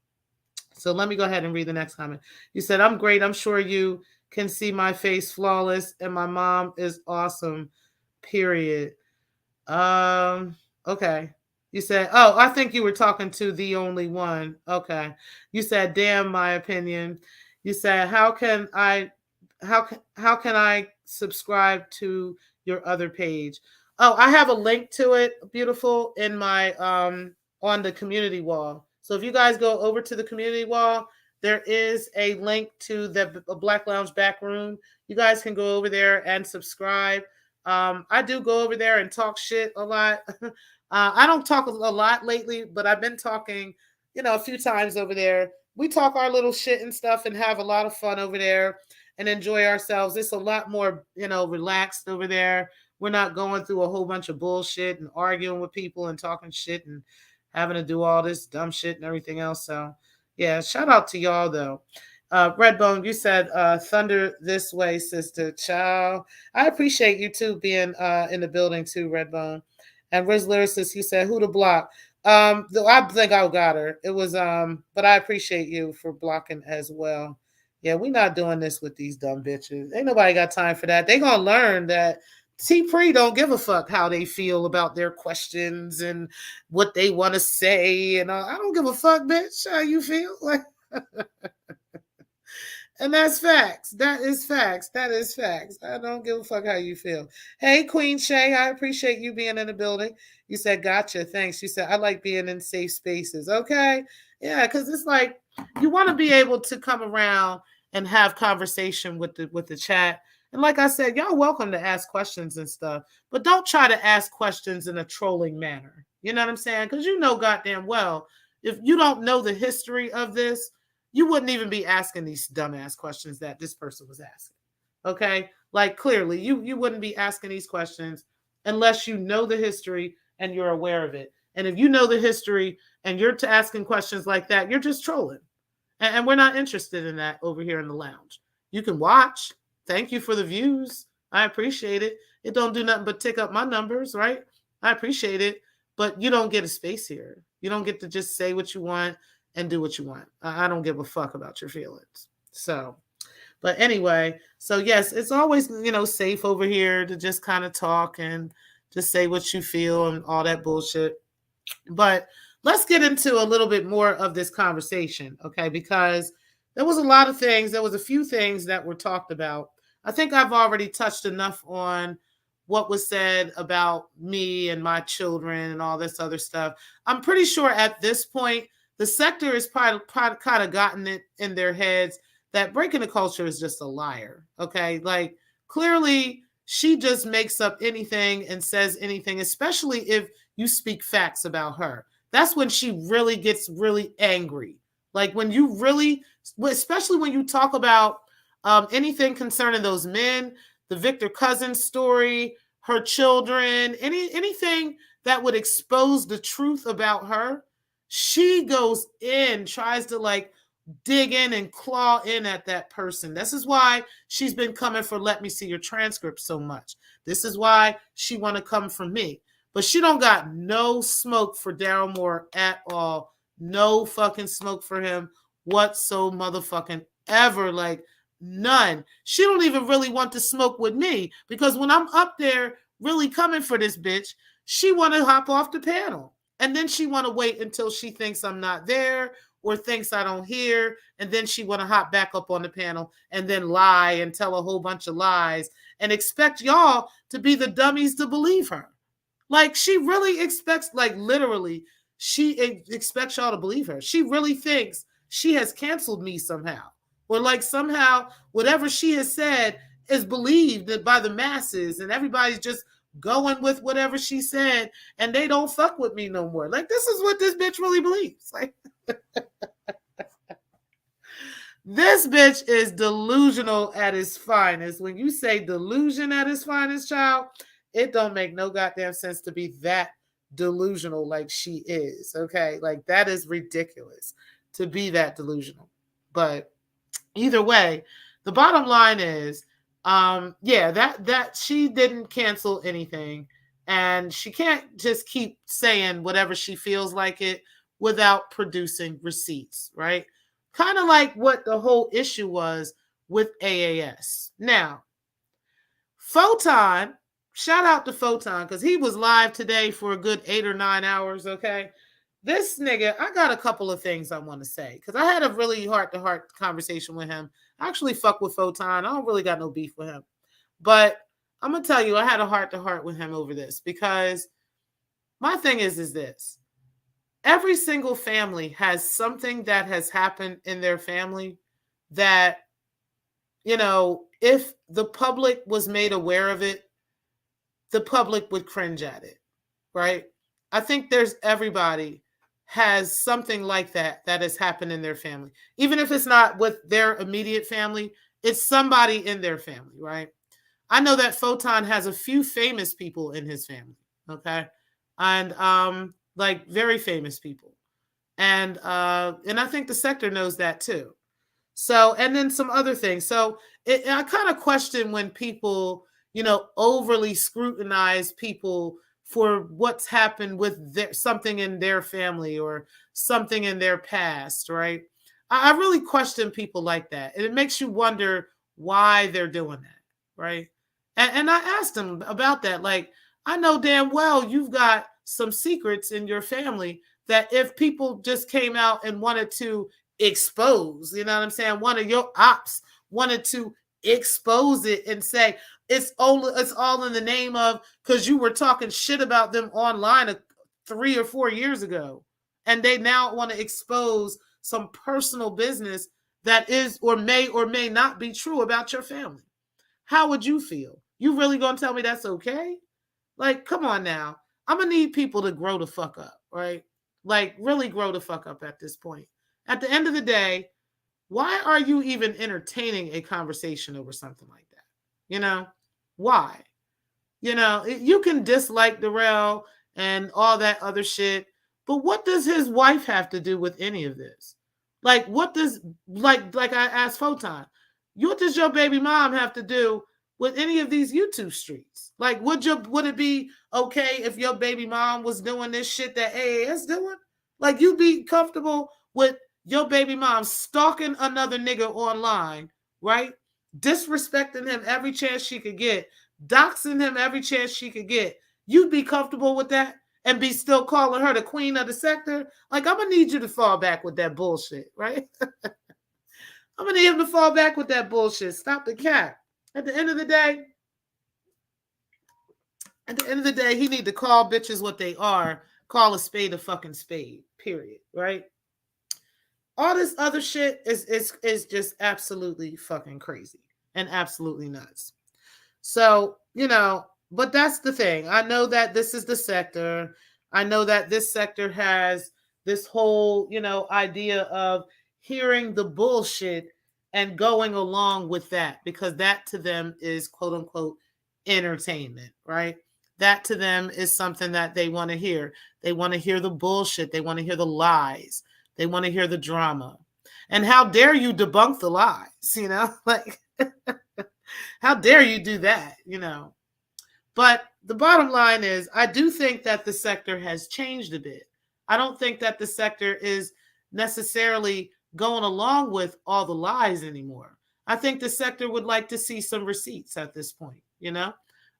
So let me go ahead and read the next comment. You said, I'm great. I'm sure you can see my face flawless, and my mom is awesome, period. Okay. You said, oh, I think you were talking to the only one. Okay. You said, damn, my opinion. You said, how can I subscribe to your other page? Oh, I have a link to it, beautiful, in my on the community wall. So if you guys go over to the community wall, there is a link to the Black Lounge back room. You guys can go over there and subscribe. I do go over there and talk shit a lot. I don't talk a lot lately, but I've been talking, a few times over there. We talk our little shit and stuff and have a lot of fun over there and enjoy ourselves. It's a lot more, relaxed over there. We're not going through a whole bunch of bullshit and arguing with people and talking shit and having to do all this dumb shit and everything else. So, yeah, shout out to y'all, though. Redbone, you said thunder this way, sister. Ciao. I appreciate you too being in the building too, Redbone. And Riz Lyricist, he said, who to block? I think I got her. It was but I appreciate you for blocking as well. Yeah, we not doing this with these dumb bitches. Ain't nobody got time for that. They gonna learn that T-Pre don't give a fuck how they feel about their questions and what they want to say. And I don't give a fuck, bitch, how you feel. Like, and that's facts. That is facts. That is facts. I don't give a fuck how you feel. Hey, Queen Shay, I appreciate you being in the building. You said, gotcha. Thanks. You said, I like being in safe spaces. Okay. Yeah, because it's like you want to be able to come around and have conversation with the chat. And like I said, y'all welcome to ask questions and stuff, but don't try to ask questions in a trolling manner. You know what I'm saying? Because you know goddamn well, if you don't know the history of this, you wouldn't even be asking these dumbass questions that this person was asking. Okay? Like clearly, you wouldn't be asking these questions unless you know the history and you're aware of it. And if you know the history and you're asking questions like that, you're just trolling. And we're not interested in that over here in the lounge. You can watch. Thank you for the views. I appreciate it. It don't do nothing but tick up my numbers, right? I appreciate it. But you don't get a space here. You don't get to just say what you want and do what you want. I don't give a fuck about your feelings. So, but anyway, so yes, it's always, safe over here to just kind of talk and just say what you feel and all that bullshit. But let's get into a little bit more of this conversation, okay? Because there was a lot of things, there was a few things that were talked about. I think I've already touched enough on what was said about me and my children and all this other stuff. I'm pretty sure at this point, the sector has probably kind of gotten it in their heads that Breaking the Culture is just a liar, okay? Like, clearly, she just makes up anything and says anything, especially if you speak facts about her. That's when she really gets really angry. Like, when you really, especially when you talk about anything concerning those men, the Victor Cousins story, her children, anything that would expose the truth about her, she goes in, tries to like dig in and claw in at that person. This is why she's been coming for Let Me See Your Transcript so much. This is why she want to come for me. But she don't got no smoke for Daryl Moore at all. No fucking smoke for him whatsoever, motherfucking ever. Like, none. She don't even really want to smoke with me because when I'm up there really coming for this bitch, she want to hop off the panel. And then she want to wait until she thinks I'm not there or thinks I don't hear. And then she want to hop back up on the panel and then lie and tell a whole bunch of lies and expect y'all to be the dummies to believe her. Like, she really expects, like, literally, she expects y'all to believe her. She really thinks she has canceled me somehow. Or, like, somehow, whatever she has said is believed by the masses, and everybody's just going with whatever she said, and they don't fuck with me no more. Like, this is what this bitch really believes. Like, this bitch is delusional at its finest. When you say delusion at its finest, child, it don't make no goddamn sense to be that delusional like she is, okay? Like, that is ridiculous to be that delusional. But either way, the bottom line is, that she didn't cancel anything, and she can't just keep saying whatever she feels like it without producing receipts, right? Kind of like what the whole issue was with AAS. Now, Photon, shout out to Photon, because he was live today for a good 8 or 9 hours, okay? This nigga, I got a couple of things I want to say, because I had a really heart-to-heart conversation with him. I actually fuck with Photon. I don't really got no beef with him. But I'm going to tell you, I had a heart-to-heart with him over this, because my thing is this. Every single family has something that has happened in their family that, if the public was made aware of it, the public would cringe at it, right? I think everybody has something like that has happened in their family. Even if it's not with their immediate family, it's somebody in their family, right? I know that Photon has a few famous people in his family, okay? And like very famous people. And I think the sector knows that too. So, and then some other things. So I kind of question when people, overly scrutinize people for what's happened with something in their family or something in their past, right? I really question people like that. And it makes you wonder why they're doing that, right? And I asked them about that. Like, I know damn well you've got some secrets in your family that if people just came out and wanted to expose, you know what I'm saying? One of your ops wanted to expose it and say it's all in the name of because you were talking shit about them online 3 or 4 years ago, and they now want to expose some personal business that is or may not be true about your family. How would you feel? You really gonna tell me that's okay? Like, come on now. I'm gonna need people to grow the fuck up, right? Like, really grow the fuck up at this point. At the end of the day, why are you even entertaining a conversation over something like that? Why? You can dislike Darrell and all that other shit, but what does his wife have to do with any of this? Like, what does like I asked Photon, what does your baby mom have to do with any of these YouTube streets? Like, would it be okay if your baby mom was doing this shit that AAS doing? Like, you'd be comfortable with your baby mom stalking another nigga online, right? Disrespecting him every chance she could get, doxing him every chance she could get. You'd be comfortable with that and be still calling her the queen of the sector? Like, I'm going to need you to fall back with that bullshit, right? I'm going to need him to fall back with that bullshit. Stop the cap. At the end of the day, he need to call bitches what they are. Call a spade a fucking spade, period, right? All this other shit is just absolutely fucking crazy and absolutely nuts. So, but that's the thing. I know that this is the sector. I know that this sector has this whole, idea of hearing the bullshit and going along with that, because that to them is quote unquote entertainment, right? That to them is something that they want to hear. They want to hear the bullshit. They want to hear the lies. They want to hear the drama. And how dare you debunk the lies, like, how dare you do that, But the bottom line is, I do think that the sector has changed a bit. I don't think that the sector is necessarily going along with all the lies anymore. I think the sector would like to see some receipts at this point,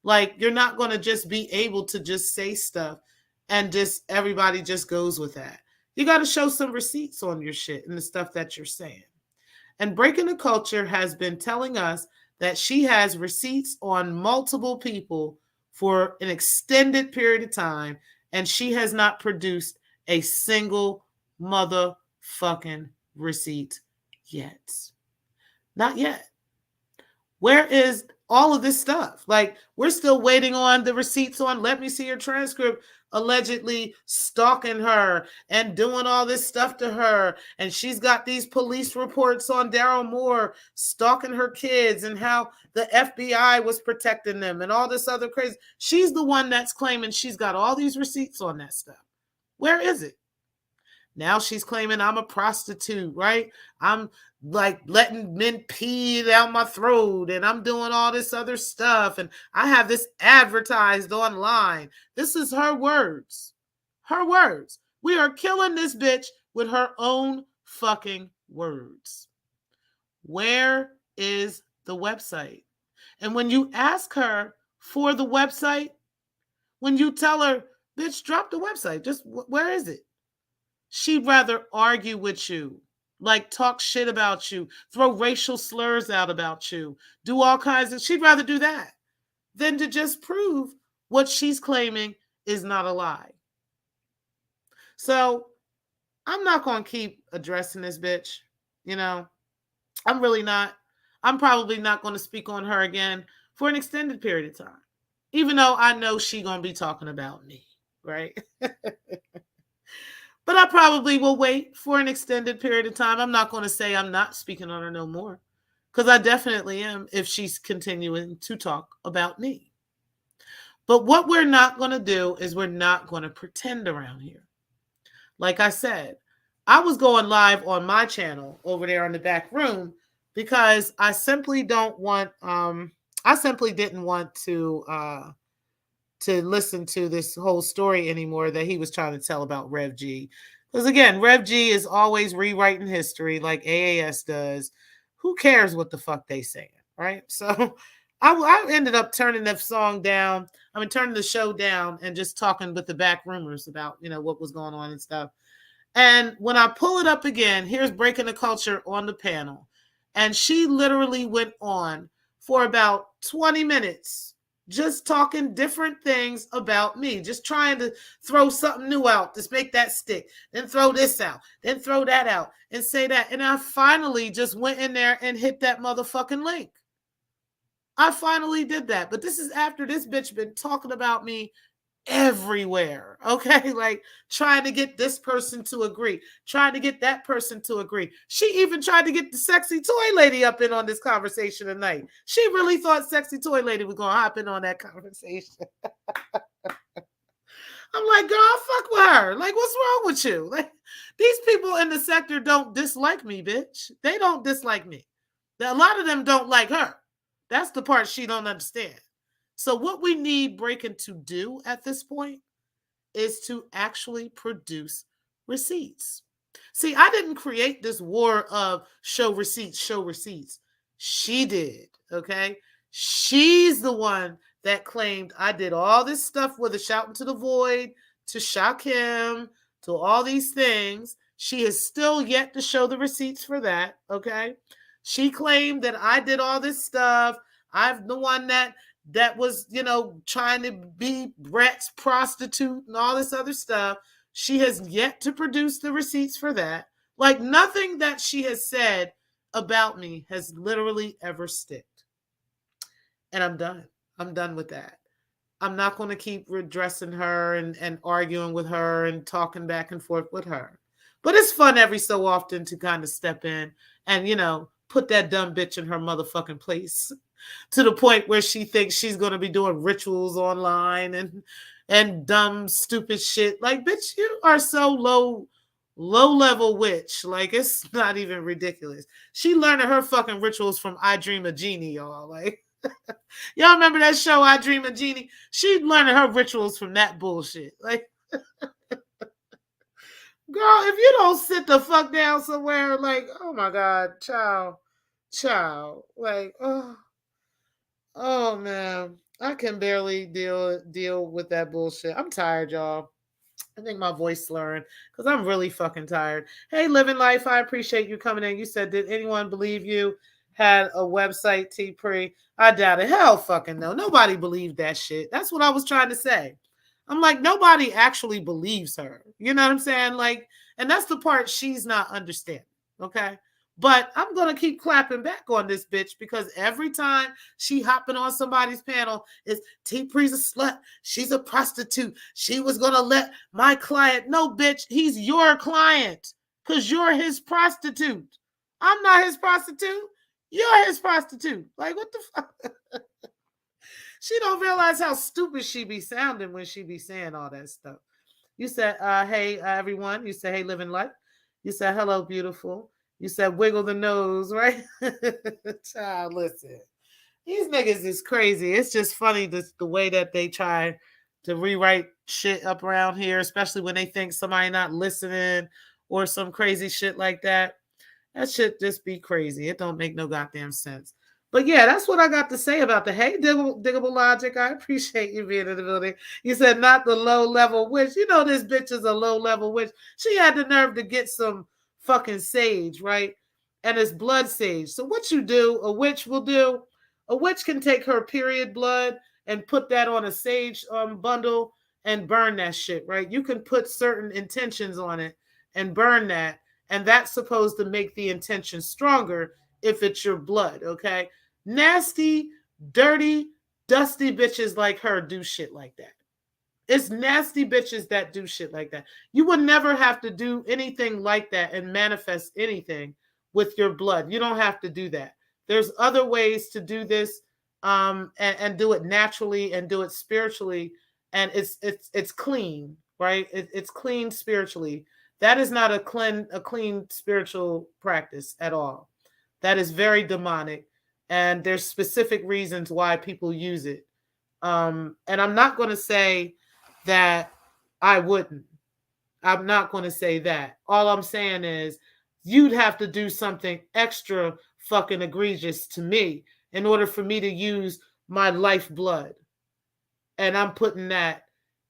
Like, you're not going to just be able to just say stuff and just everybody just goes with that. You got to show some receipts on your shit and the stuff that you're saying. And Breaking the Culture has been telling us that she has receipts on multiple people for an extended period of time, and she has not produced a single motherfucking receipt yet. Not yet. Where is all of this stuff? Like, we're still waiting on the receipts on Let Me See Your Transcript allegedly stalking her and doing all this stuff to her. And she's got these police reports on Daryl Moore stalking her kids and how the FBI was protecting them and all this other crazy. She's the one that's claiming she's got all these receipts on that stuff. Where is it? Now she's claiming I'm a prostitute, right? I'm like letting men pee down my throat and I'm doing all this other stuff. And I have this advertised online. This is her words. Her words. We are killing this bitch with her own fucking words. Where is the website? And when you ask her for the website, when you tell her, bitch, drop the website, just where is it? She'd rather argue with you, like talk shit about you, throw racial slurs out about you, do all kinds of, she'd rather do that than to just prove what she's claiming is not a lie. So I'm not going to keep addressing this bitch. I'm really not. I'm probably not going to speak on her again for an extended period of time, even though I know she's going to be talking about me, right? But I probably will wait for an extended period of time. I'm not going to say I'm not speaking on her no more, because I definitely am if she's continuing to talk about me. But what we're not going to do is we're not going to pretend around here. Like I said, I was going live on my channel over there in the back room because I simply don't want, I simply didn't want to listen to this whole story anymore that he was trying to tell about Rev G. Because again, Rev G is always rewriting history like AAS does. Who cares what the fuck they saying, right? So I ended up turning the song down. I mean, turning the show down and just talking with the back roomers about, what was going on and stuff. And when I pull it up again, here's Breaking the Culture on the panel. And she literally went on for about 20 minutes just talking different things about me, just trying to throw something new out, just make that stick, then throw this out, then throw that out, and say that. And I finally just went in there and hit that motherfucking link. I finally did that. But this is after this bitch been talking about me everywhere, okay? Like trying to get this person to agree, trying to get that person to agree. She even tried to get the sexy toy lady up in on this conversation tonight. She really thought sexy toy lady was gonna hop in on that conversation. I'm like, girl, fuck with her. Like, what's wrong with you? Like, these people in the sector don't dislike me, bitch. They don't dislike me. A lot of them don't like her. That's the part she don't understand. So what we need Breaking to do at this point is to actually produce receipts. See, I didn't create this war of show receipts, show receipts. She did, okay? She's the one that claimed I did all this stuff with a shout into the void, to shock him, to all these things. She has still yet to show the receipts for that, okay? She claimed that I did all this stuff. I'm the one that was, trying to be Brett's prostitute and all this other stuff. She has yet to produce the receipts for that. Like nothing that she has said about me has literally ever sticked. And I'm done. I'm done with that. I'm not going to keep redressing her and arguing with her and talking back and forth with her. But it's fun every so often to kind of step in and, put that dumb bitch in her motherfucking place. To the point where she thinks she's going to be doing rituals online and dumb, stupid shit. Like, bitch, you are so low level witch. Like, it's not even ridiculous. She learned her fucking rituals from I Dream a Genie, y'all. Like, y'all remember that show, I Dream a Genie? She learned her rituals from that bullshit. Like, girl, if you don't sit the fuck down somewhere, like, oh my God, child, like, oh man, I can barely deal with that bullshit. I'm tired, y'all. I think my voice slurring because I'm really fucking tired. Hey, Living Life, I appreciate you coming in. You said, did anyone believe you had a website, T-Pre? I doubt it. Hell fucking no. Nobody believed that shit. That's what I was trying to say. I'm like, nobody actually believes her. You know what I'm saying? Like, and that's the part she's not understanding. Okay. But I'm going to keep clapping back on this bitch because every time she hopping on somebody's panel, it's T-Pre's a slut. She's a prostitute. She was going to let my client. No, bitch, he's your client because you're his prostitute. I'm not his prostitute. You're his prostitute. Like, what the fuck? She don't realize how stupid she be sounding when she be saying all that stuff. You said, hey, everyone. You said, hey, Living Life. You said, hello, beautiful. You said, wiggle the nose, right? Child, listen. These niggas is crazy. It's just funny the way that they try to rewrite shit up around here, especially when they think somebody not listening or some crazy shit like that. That shit just be crazy. It don't make no goddamn sense. But yeah, that's what I got to say about the hey, diggable logic. I appreciate you being in the building. You said not the low level witch. You know this bitch is a low level witch. She had the nerve to get some fucking sage, right? And it's blood sage. So what you do, a witch will do, a witch can take her period blood and put that on a sage bundle and burn that shit, right? You can put certain intentions on it and burn that. And that's supposed to make the intention stronger if it's your blood, okay? Nasty, dirty, dusty bitches like her do shit like that. It's nasty bitches that do shit like that. You would never have to do anything like that and manifest anything with your blood. You don't have to do that. There's other ways to do this and do it naturally and do it spiritually. And it's clean, right? It's clean spiritually. That is not a clean spiritual practice at all. That is very demonic, and there's specific reasons why people use it. And I'm not going to say that I wouldn't. I'm not going to say that. All I'm saying is you'd have to do something extra fucking egregious to me in order for me to use my lifeblood. And I'm putting that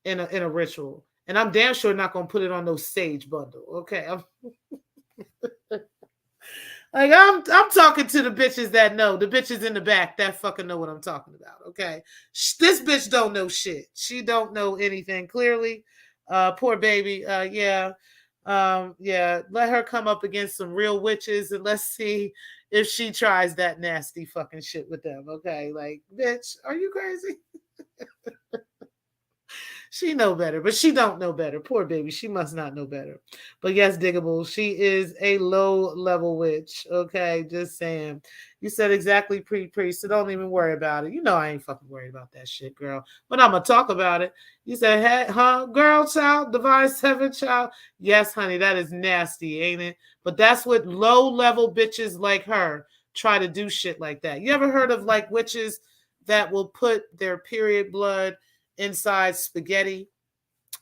in a ritual. And I'm damn sure not going to put it on no sage bundle. Okay. Like I'm talking to the bitches that know, the bitches in the back that fucking know what I'm talking about. Okay. This bitch don't know shit. She don't know anything clearly. Poor baby. Yeah. Yeah, let her come up against some real witches and let's see if she tries that nasty fucking shit with them. Okay. Like, bitch, are you crazy? She know better, but she don't know better. Poor baby, she must not know better. But yes, Diggable, she is a low-level witch. Okay, just saying. You said exactly pre-priest, so don't even worry about it. You know I ain't fucking worried about that shit, girl. But I'm gonna talk about it. You said, hey, huh, girl, child, divine seven, child. Yes, honey, that is nasty, ain't it? But that's what low-level bitches like her try to do shit like that. You ever heard of like witches that will put their period blood inside spaghetti,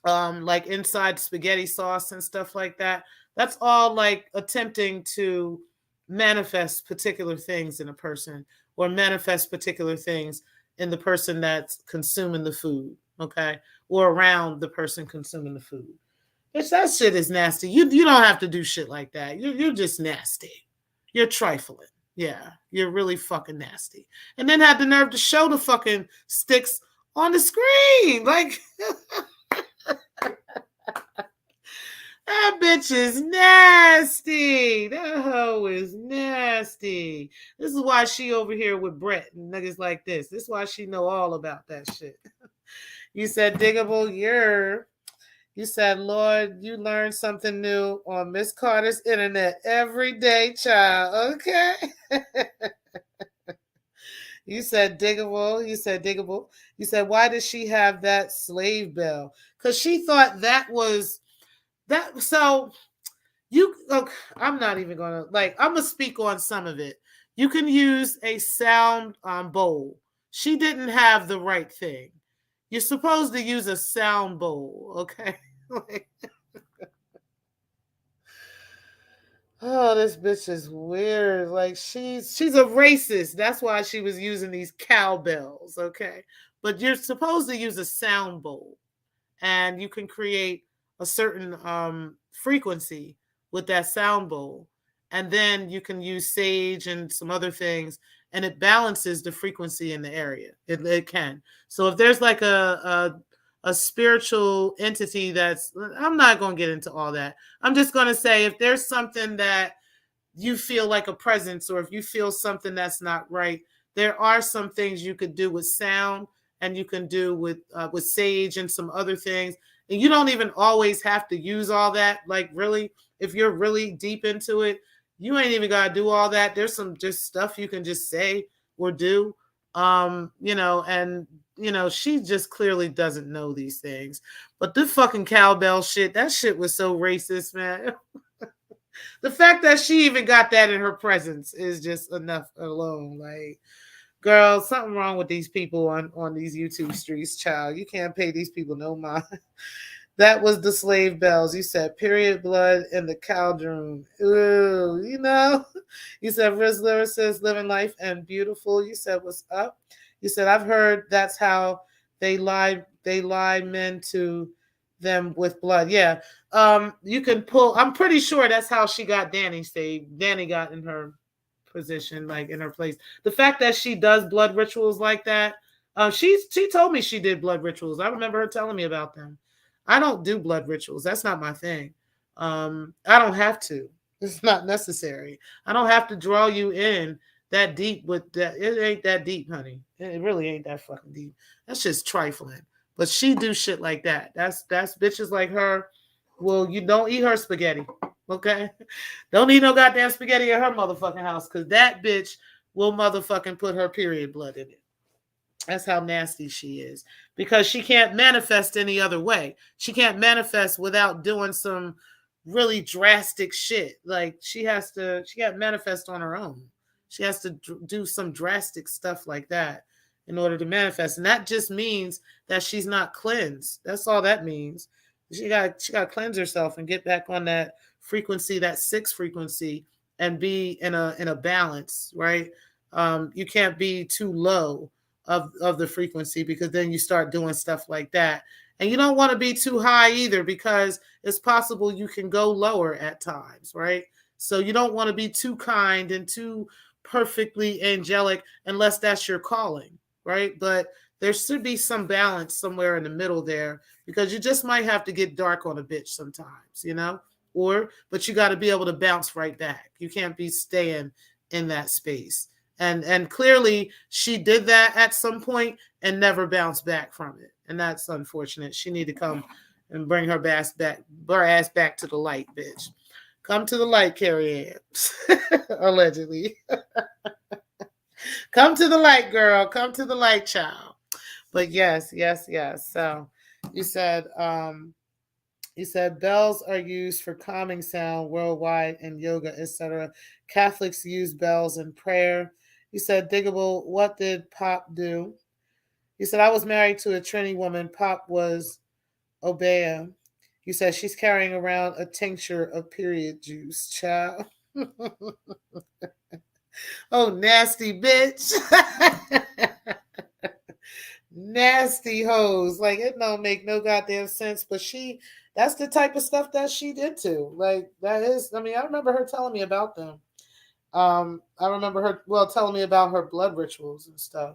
like inside spaghetti sauce and stuff like that? That's all like attempting to manifest particular things in a person or manifest particular things in the person that's consuming the food, okay, or around the person consuming the food. It's that shit is nasty. You don't have to do shit like that. You're just nasty. You're trifling. Yeah, you're really fucking nasty. And then had the nerve to show the fucking sticks on the screen. Like, that bitch is nasty. That hoe is nasty. This is why she over here with Brett and niggas like this. This is why she know all about that shit. You said, Diggable, you said, Lord, you learn something new on Miss Carter's internet every day, child. Okay. You said Diggable. You said Diggable. You said, why does she have that slave bell? Because she thought that was that. So you, look, I'm not even going to, like, I'm going to speak on some of it. You can use a sound bowl. She didn't have the right thing. You're supposed to use a sound bowl, okay? Oh, this bitch is weird. Like she's a racist. That's why she was using these cowbells, okay? But you're supposed to use a sound bowl, and you can create a certain frequency with that sound bowl, and then you can use sage and some other things, and it balances the frequency in the area. It can. So if there's like a spiritual entity that's, I'm not going to get into all that. I'm just going to say if there's something that you feel like a presence, or if you feel something that's not right, there are some things you could do with sound, and you can do with sage and some other things. And you don't even always have to use all that. Like, really, if you're really deep into it, you ain't even got to do all that. There's some just stuff you can just say or do. And she just clearly doesn't know these things. But the fucking cowbell shit, that shit was so racist, man. The fact that she even got that in her presence is just enough alone. Like, girl, something wrong with these people on these YouTube streets, child. You can't pay these people no mind. That was the slave bells. You said period blood in the caldron. Ooh, You said Riz Lyricist, living life and beautiful. You said, what's up? You said, I've heard that's how they lie men to them with blood. Yeah. You can pull, I'm pretty sure that's how she got Danny saved. Danny got in her position, like in her place. The fact that she does blood rituals like that, she told me she did blood rituals. I remember her telling me about them. I don't do blood rituals. That's not my thing. I don't have to. It's not necessary. I don't have to draw you in that deep with that. It ain't that deep, honey. It really ain't that fucking deep. That's just trifling. But she do shit like that. That's bitches like her. Well, you don't eat her spaghetti. Okay? Don't eat no goddamn spaghetti at her motherfucking house, because that bitch will motherfucking put her period blood in it. That's how nasty she is, because she can't manifest any other way. She can't manifest without doing some really drastic shit. Like she got manifest on her own. She has to do some drastic stuff like that in order to manifest. And that just means that she's not cleansed. That's all that means. She got to cleanse herself and get back on that frequency, that 6 frequency, and be in a balance, right? You can't be too low of the frequency, because then you start doing stuff like that. And you don't want to be too high either, because it's possible you can go lower at times, right? So you don't want to be too kind and too perfectly angelic unless that's your calling, right? But there should be some balance somewhere in the middle there, because you just might have to get dark on a bitch sometimes, but you got to be able to bounce right back. You can't be staying in that space. And clearly she did that at some point and never bounced back from it. And that's unfortunate. She need to come and bring her ass back to the light, bitch. Come to the light, Carrie Ann. Allegedly. Come to the light, girl. Come to the light, child. But yes. So you said bells are used for calming sound worldwide in yoga, etc. Catholics use bells in prayer. You said, Diggable, what did Pop do? You said, I was married to a Trini woman. Pop was Obeah. You said, she's carrying around a tincture of period juice, child. Oh, nasty bitch. Nasty hoes. Like, it don't make no goddamn sense. But that's the type of stuff that she did too. Like, that is, I remember her telling me about them. I remember her, telling me about her blood rituals and stuff.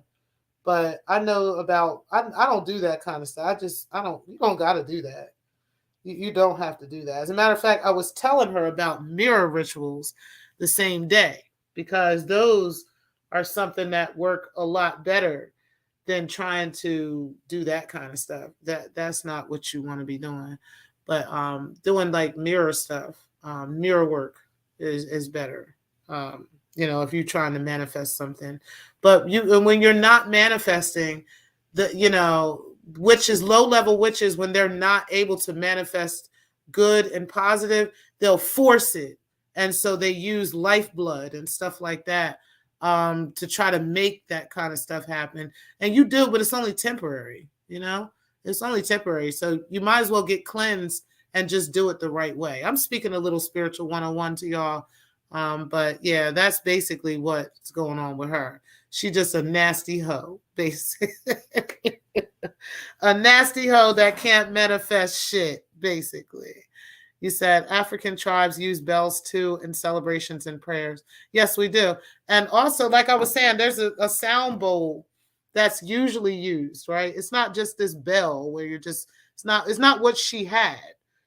But I know about, I don't do that kind of stuff. You don't got to do that. You don't have to do that. As a matter of fact, I was telling her about mirror rituals the same day, because those are something that work a lot better than trying to do that kind of stuff. That's not what you want to be doing. But doing like mirror stuff, mirror work is better. If you're trying to manifest something. But when you're not manifesting, witches, low-level witches, when they're not able to manifest good and positive, they'll force it. And so they use lifeblood and stuff like that to try to make that kind of stuff happen. And you do, but it's only temporary, It's only temporary. So you might as well get cleansed and just do it the right way. I'm speaking a little spiritual 101 to y'all. But yeah, that's basically what's going on with her. She just a nasty hoe, basically. A nasty hoe that can't manifest shit, basically. You said African tribes use bells too in celebrations and prayers. Yes, we do. And also, like I was saying, there's a sound bowl that's usually used, right? It's not just this bell where it's not what she had.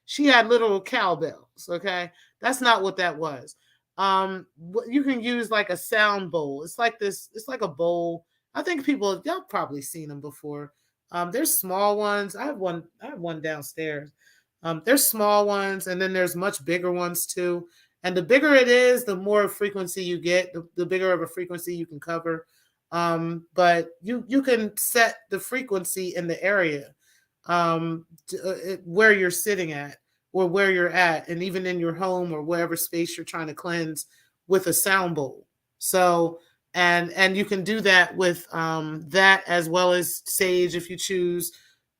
She had little cowbells, okay? That's not what that was. You can use like a sound bowl. It's like a bowl. I think y'all probably seen them before. There's small ones. I have one downstairs. There's small ones, and then there's much bigger ones too. And the bigger it is, the more frequency you get, the bigger of a frequency you can cover. But you can set the frequency in the area where you're sitting at, or where you're at, and even in your home or wherever space you're trying to cleanse, with a sound bowl. So, and you can do that with that, as well as sage if you choose,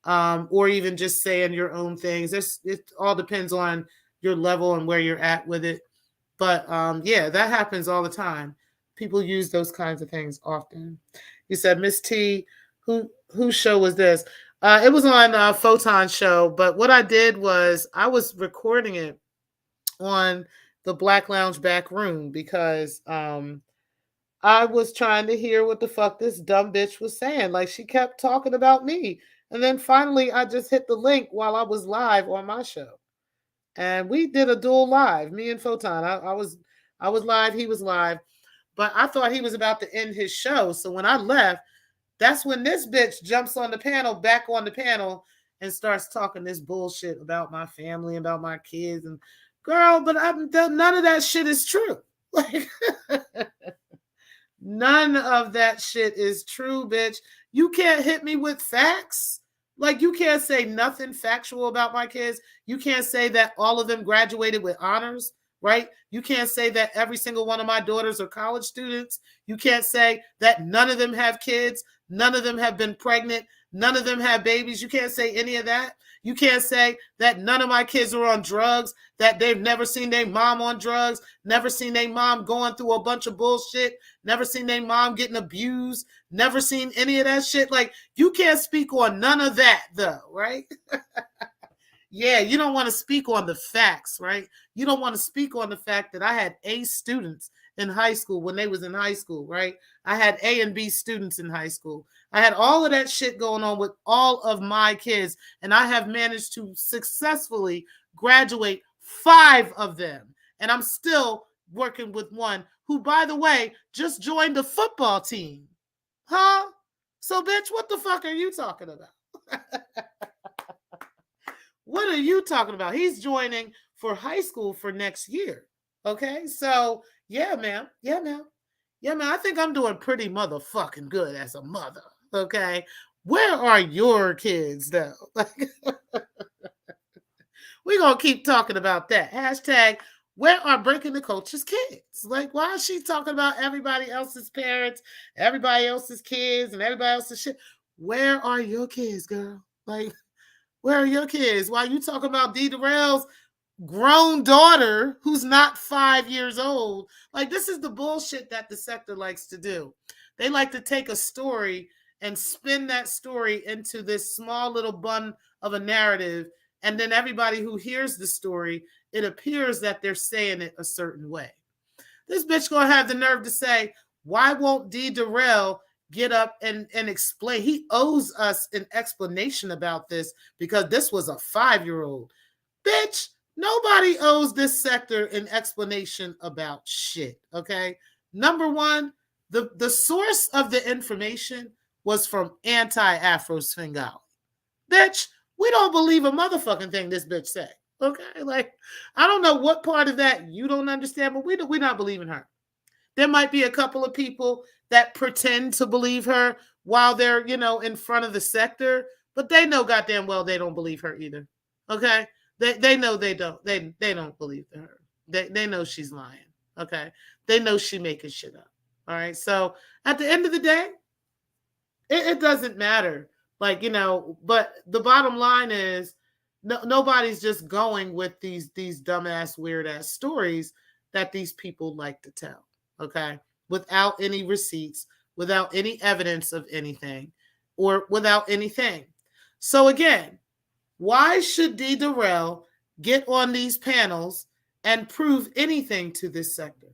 or even just saying your own things. It all depends on your level and where you're at with it. But yeah, that happens all the time. People use those kinds of things often. You said, Miss T, whose show was this? It was on Photon's show, but what I did was I was recording it on the Black Lounge back room, because I was trying to hear what the fuck this dumb bitch was saying. Like, she kept talking about me. And then finally, I just hit the link while I was live on my show. And we did a dual live, me and Photon. I was live, he was live. But I thought he was about to end his show. So when I left, that's when this bitch jumps on the panel, back on the panel, and starts talking this bullshit about my family, about my kids. And girl, but none of that shit is true. Like, none of that shit is true, bitch. You can't hit me with facts. Like, you can't say nothing factual about my kids. You can't say that all of them graduated with honors, right? You can't say that every single one of my daughters are college students. You can't say that none of them have kids. None of them have been pregnant. None of them have babies. You can't say any of that. You can't say that none of my kids are on drugs, that they've never seen their mom on drugs, never seen their mom going through a bunch of bullshit, never seen their mom getting abused, never seen any of that shit. Like, you can't speak on none of that, though, right? Yeah, you don't want to speak on the facts, right? You don't want to speak on the fact that I had A students in high school when they was in high school, right? I had A and B students in high school. I had all of that shit going on with all of my kids, and I have managed to successfully graduate 5 of them. And I'm still working with one who, by the way, just joined the football team. Huh? So, bitch, what the fuck are you talking about? What are you talking about? He's joining for high school for next year. Okay, so yeah, ma'am. Yeah, ma'am. Yeah, man. I think I'm doing pretty motherfucking good as a mother. Okay, where are your kids though? We're gonna keep talking about that. Hashtag where are Breaking the Culture's kids? Like, why is she talking about everybody else's parents, everybody else's kids, and everybody else's shit? Where are your kids, girl? Like, where are your kids? Why you talking about D. Darrell's grown daughter who's not 5 years old? Like, this is the bullshit that the sector likes to do. They like to take a story and spin that story into this small little bun of a narrative. And then everybody who hears the story, it appears that they're saying it a certain way. This bitch gonna have the nerve to say, why won't D. Darrell get up and explain? He owes us an explanation about this because this was a 5-year-old. Bitch, nobody owes this sector an explanation about shit, okay? Number one, the source of the information was from Anti-Afro Svengali. Bitch, we don't believe a motherfucking thing this bitch said, okay? Like, I don't know what part of that you don't understand, but we're not believing her. There might be a couple of people that pretend to believe her while they're, in front of the sector, but they know goddamn well they don't believe her either. Okay? They know they don't. They don't believe her. They know she's lying. Okay? They know she's making shit up. All right? So at the end of the day, it doesn't matter. Like, but the bottom line is nobody's just going with these dumbass, weird ass stories that these people like to tell. Okay, without any receipts, without any evidence of anything, or without anything. So again, why should D. Darrell get on these panels and prove anything to this sector?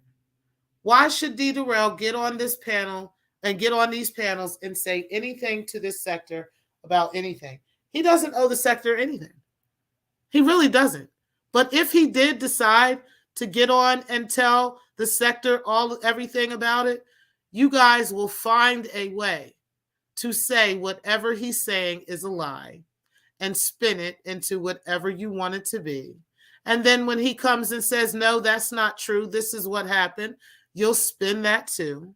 Why should D. Darrell get on this panel and get on these panels and say anything to this sector about anything? He doesn't owe the sector anything. He really doesn't. But if he did decide to get on and tell the sector everything about it, you guys will find a way to say whatever he's saying is a lie and spin it into whatever you want it to be. And then when he comes and says, no, that's not true, this is what happened, you'll spin that too.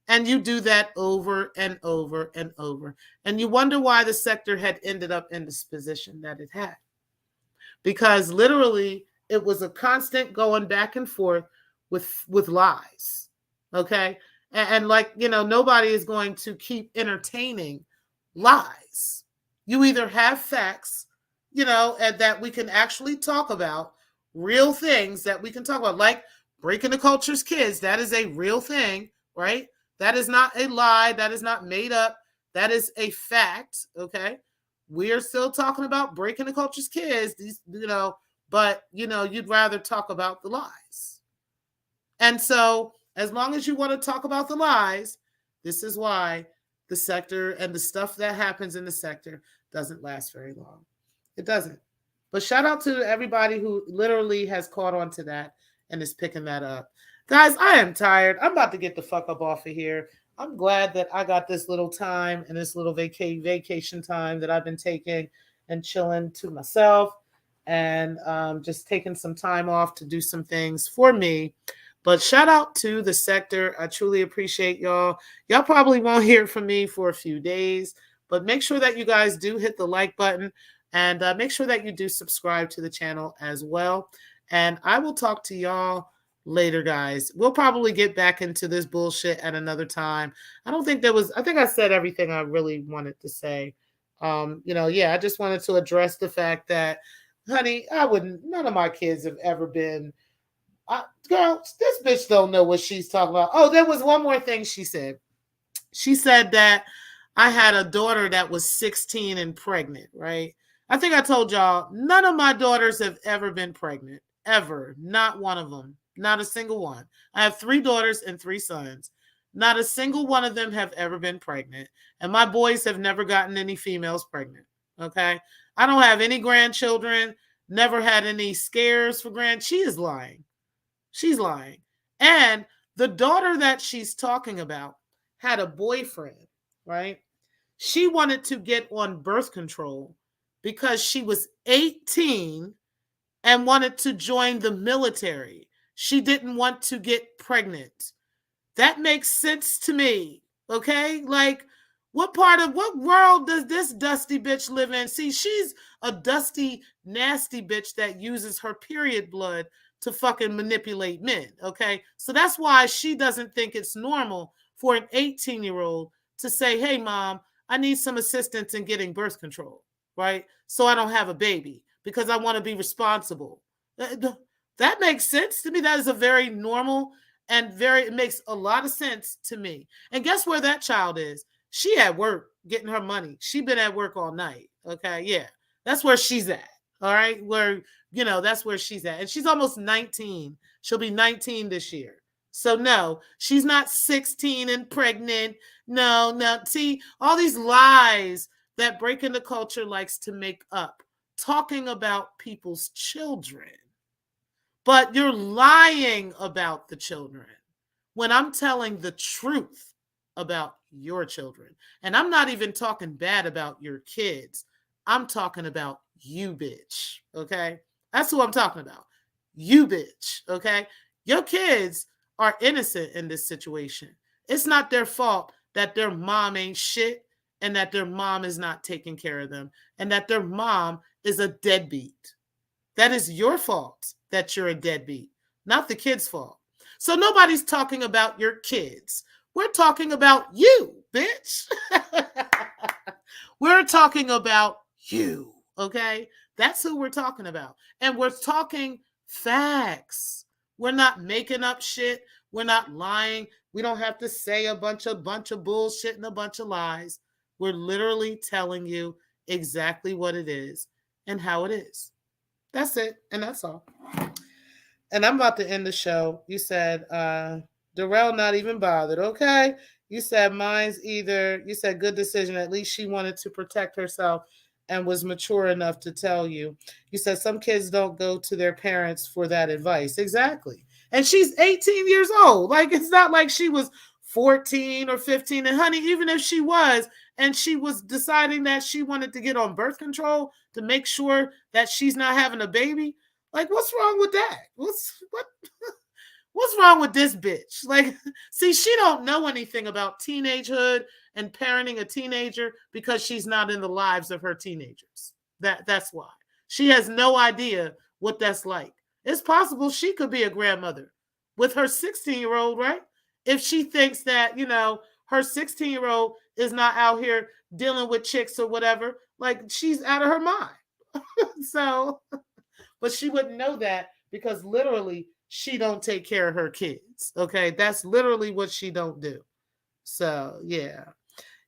And you do that over and over and over. And you wonder why the sector had ended up in this position that it had. Because literally, it was a constant going back and forth with lies. Okay? And like, nobody is going to keep entertaining lies. You either have facts, and that we can actually talk about, real things that we can talk about, like Breaking the Culture's kids. That is a real thing, right? That is not a lie. That is not made up. That is a fact, okay? We are still talking about Breaking the Culture's kids, but, you'd rather talk about the lies. And so as long as you want to talk about the lies, this is why the sector and the stuff that happens in the sector doesn't last very long. It doesn't. But shout out to everybody who literally has caught on to that and is picking that up. Guys, I am tired. I'm about to get the fuck up off of here. I'm glad that I got this little time and this little vacation time that I've been taking and chilling to myself and just taking some time off to do some things for me. But shout out to the sector. I truly appreciate y'all. Y'all probably won't hear from me for a few days, But make sure that you guys do hit the like button, and make sure that you do subscribe to the channel as well. And I will talk to y'all later, guys. We'll probably get back into this bullshit at another time. I think I said everything I really wanted to say. I just wanted to address the fact that, honey, none of my kids have ever been, girl, this bitch don't know what she's talking about. Oh, there was one more thing she said. She said that I had a daughter that was 16 and pregnant, right? I think I told y'all, none of my daughters have ever been pregnant, ever. Not one of them. Not a single one. I have 3 daughters and 3 sons. Not a single one of them have ever been pregnant. And my boys have never gotten any females pregnant, okay? I don't have any grandchildren, never had any scares for She is lying. She's lying. And the daughter that she's talking about had a boyfriend, right? She wanted to get on birth control because she was 18 and wanted to join the military. She didn't want to get pregnant. That makes sense to me, okay? Like, what world does this dusty bitch live in? See, she's a dusty, nasty bitch that uses her period blood to fucking manipulate men, okay? So that's why she doesn't think it's normal for an 18-year-old to say, hey, mom, I need some assistance in getting birth control, right? So I don't have a baby because I want to be responsible. That makes sense to me. That is a very normal and it makes a lot of sense to me. And guess where that child is? She at work getting her money. She been at work all night, okay? Yeah, that's where she's at, all right? That's where she's at. And she's almost 19. She'll be 19 this year. So no, she's not 16 and pregnant. No. See, all these lies that Breaking the Culture likes to make up, talking about people's children. But you're lying about the children when I'm telling the truth about your children. And I'm not even talking bad about your kids. I'm talking about you, bitch, okay? That's who I'm talking about. You, bitch, okay? Your kids are innocent in this situation. It's not their fault that their mom ain't shit and that their mom is not taking care of them and that their mom is a deadbeat. That is your fault that you're a deadbeat, not the kid's fault. So nobody's talking about your kids. We're talking about you, bitch. We're talking about you, okay? That's who we're talking about. And we're talking facts. We're not making up shit. We're not lying. We don't have to say a bunch of bullshit and a bunch of lies. We're literally telling you exactly what it is and how it is. That's it. And that's all. And I'm about to end the show. You said, Darrell not even bothered. Okay. You said you said good decision. At least she wanted to protect herself and was mature enough to tell you. You said some kids don't go to their parents for that advice. Exactly. And she's 18 years old. Like, it's not like she was 14 or 15. And honey, even if she was, and she was deciding that she wanted to get on birth control to make sure that she's not having a baby, like, what's wrong with that? What's wrong with this bitch? Like, see, she don't know anything about teenagehood and parenting a teenager because she's not in the lives of her teenagers. That's why. She has no idea what that's like. It's possible she could be a grandmother with her 16-year-old, right? If she thinks that, her 16-year-old is not out here dealing with chicks or whatever, like, she's out of her mind. So, but she wouldn't know that because literally she don't take care of her kids. Okay, that's literally what she don't do. So yeah,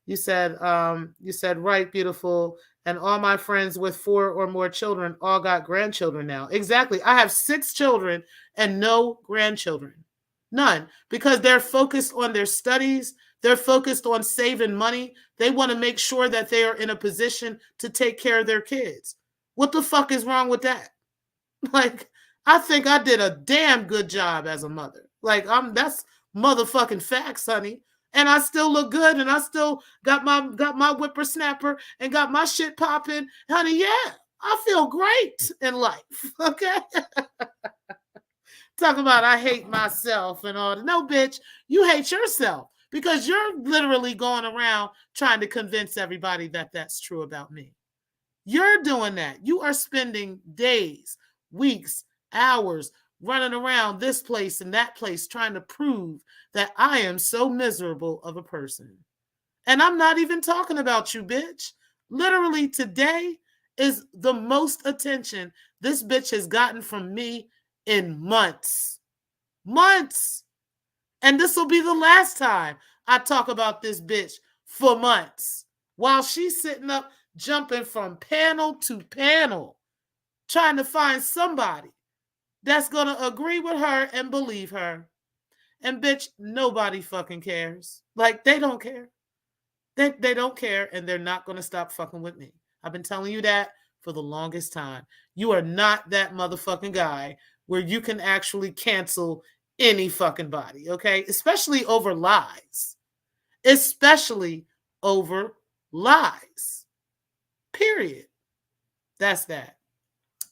you said right, beautiful. And all my friends with 4 or more children all got grandchildren now. Exactly. I have 6 children and no grandchildren. None. Because they're focused on their studies. They're focused on saving money. They want to make sure that they are in a position to take care of their kids. What the fuck is wrong with that? Like, I think I did a damn good job as a mother. Like, that's motherfucking facts, honey. And I still look good, and I still got my whippersnapper and got my shit popping. Honey, yeah, I feel great in life. Okay? Talking about I hate myself and all that. No, bitch, you hate yourself because you're literally going around trying to convince everybody that that's true about me. You're doing that. You are spending days, weeks, hours running around this place and that place trying to prove that I am so miserable of a person. And I'm not even talking about you, bitch. Literally, today is the most attention this bitch has gotten from me in months. Months. And this will be the last time I talk about this bitch for months. While she's sitting up jumping from panel to panel, trying to find somebody that's going to agree with her and believe her. And bitch, nobody fucking cares. Like, they don't care. They don't care, and they're not going to stop fucking with me. I've been telling you that for the longest time. You are not that motherfucking guy where you can actually cancel any fucking body, okay? Especially over lies. Especially over lies. Period. That's that.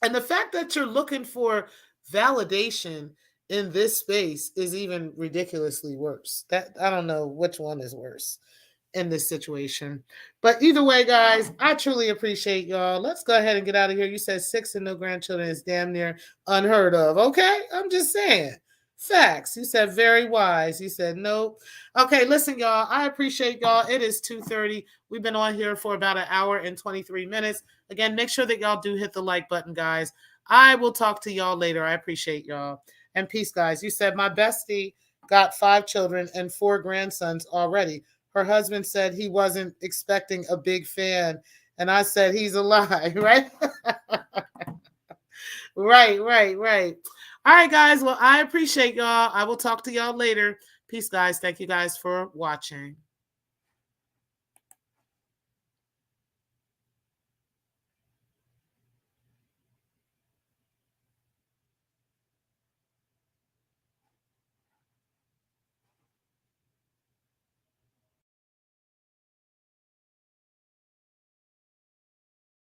And the fact that you're looking for validation in this space is even ridiculously worse. That I don't know which one is worse in this situation. But either way, guys, I truly appreciate y'all. Let's go ahead and get out of here. You said 6 and no grandchildren is damn near unheard of. Okay? I'm just saying. Facts. You said very wise. You said nope. Okay, listen, y'all. I appreciate y'all. It is 2:30. We've been on here for about an hour and 23 minutes. Again, make sure that y'all do hit the like button, guys. I will talk to y'all later. I appreciate y'all. And peace, guys. You said my bestie got 5 children and 4 grandsons already. Her husband said he wasn't expecting a big fan. And I said, he's a lie, right? Right. All right, guys. Well, I appreciate y'all. I will talk to y'all later. Peace, guys. Thank you guys for watching.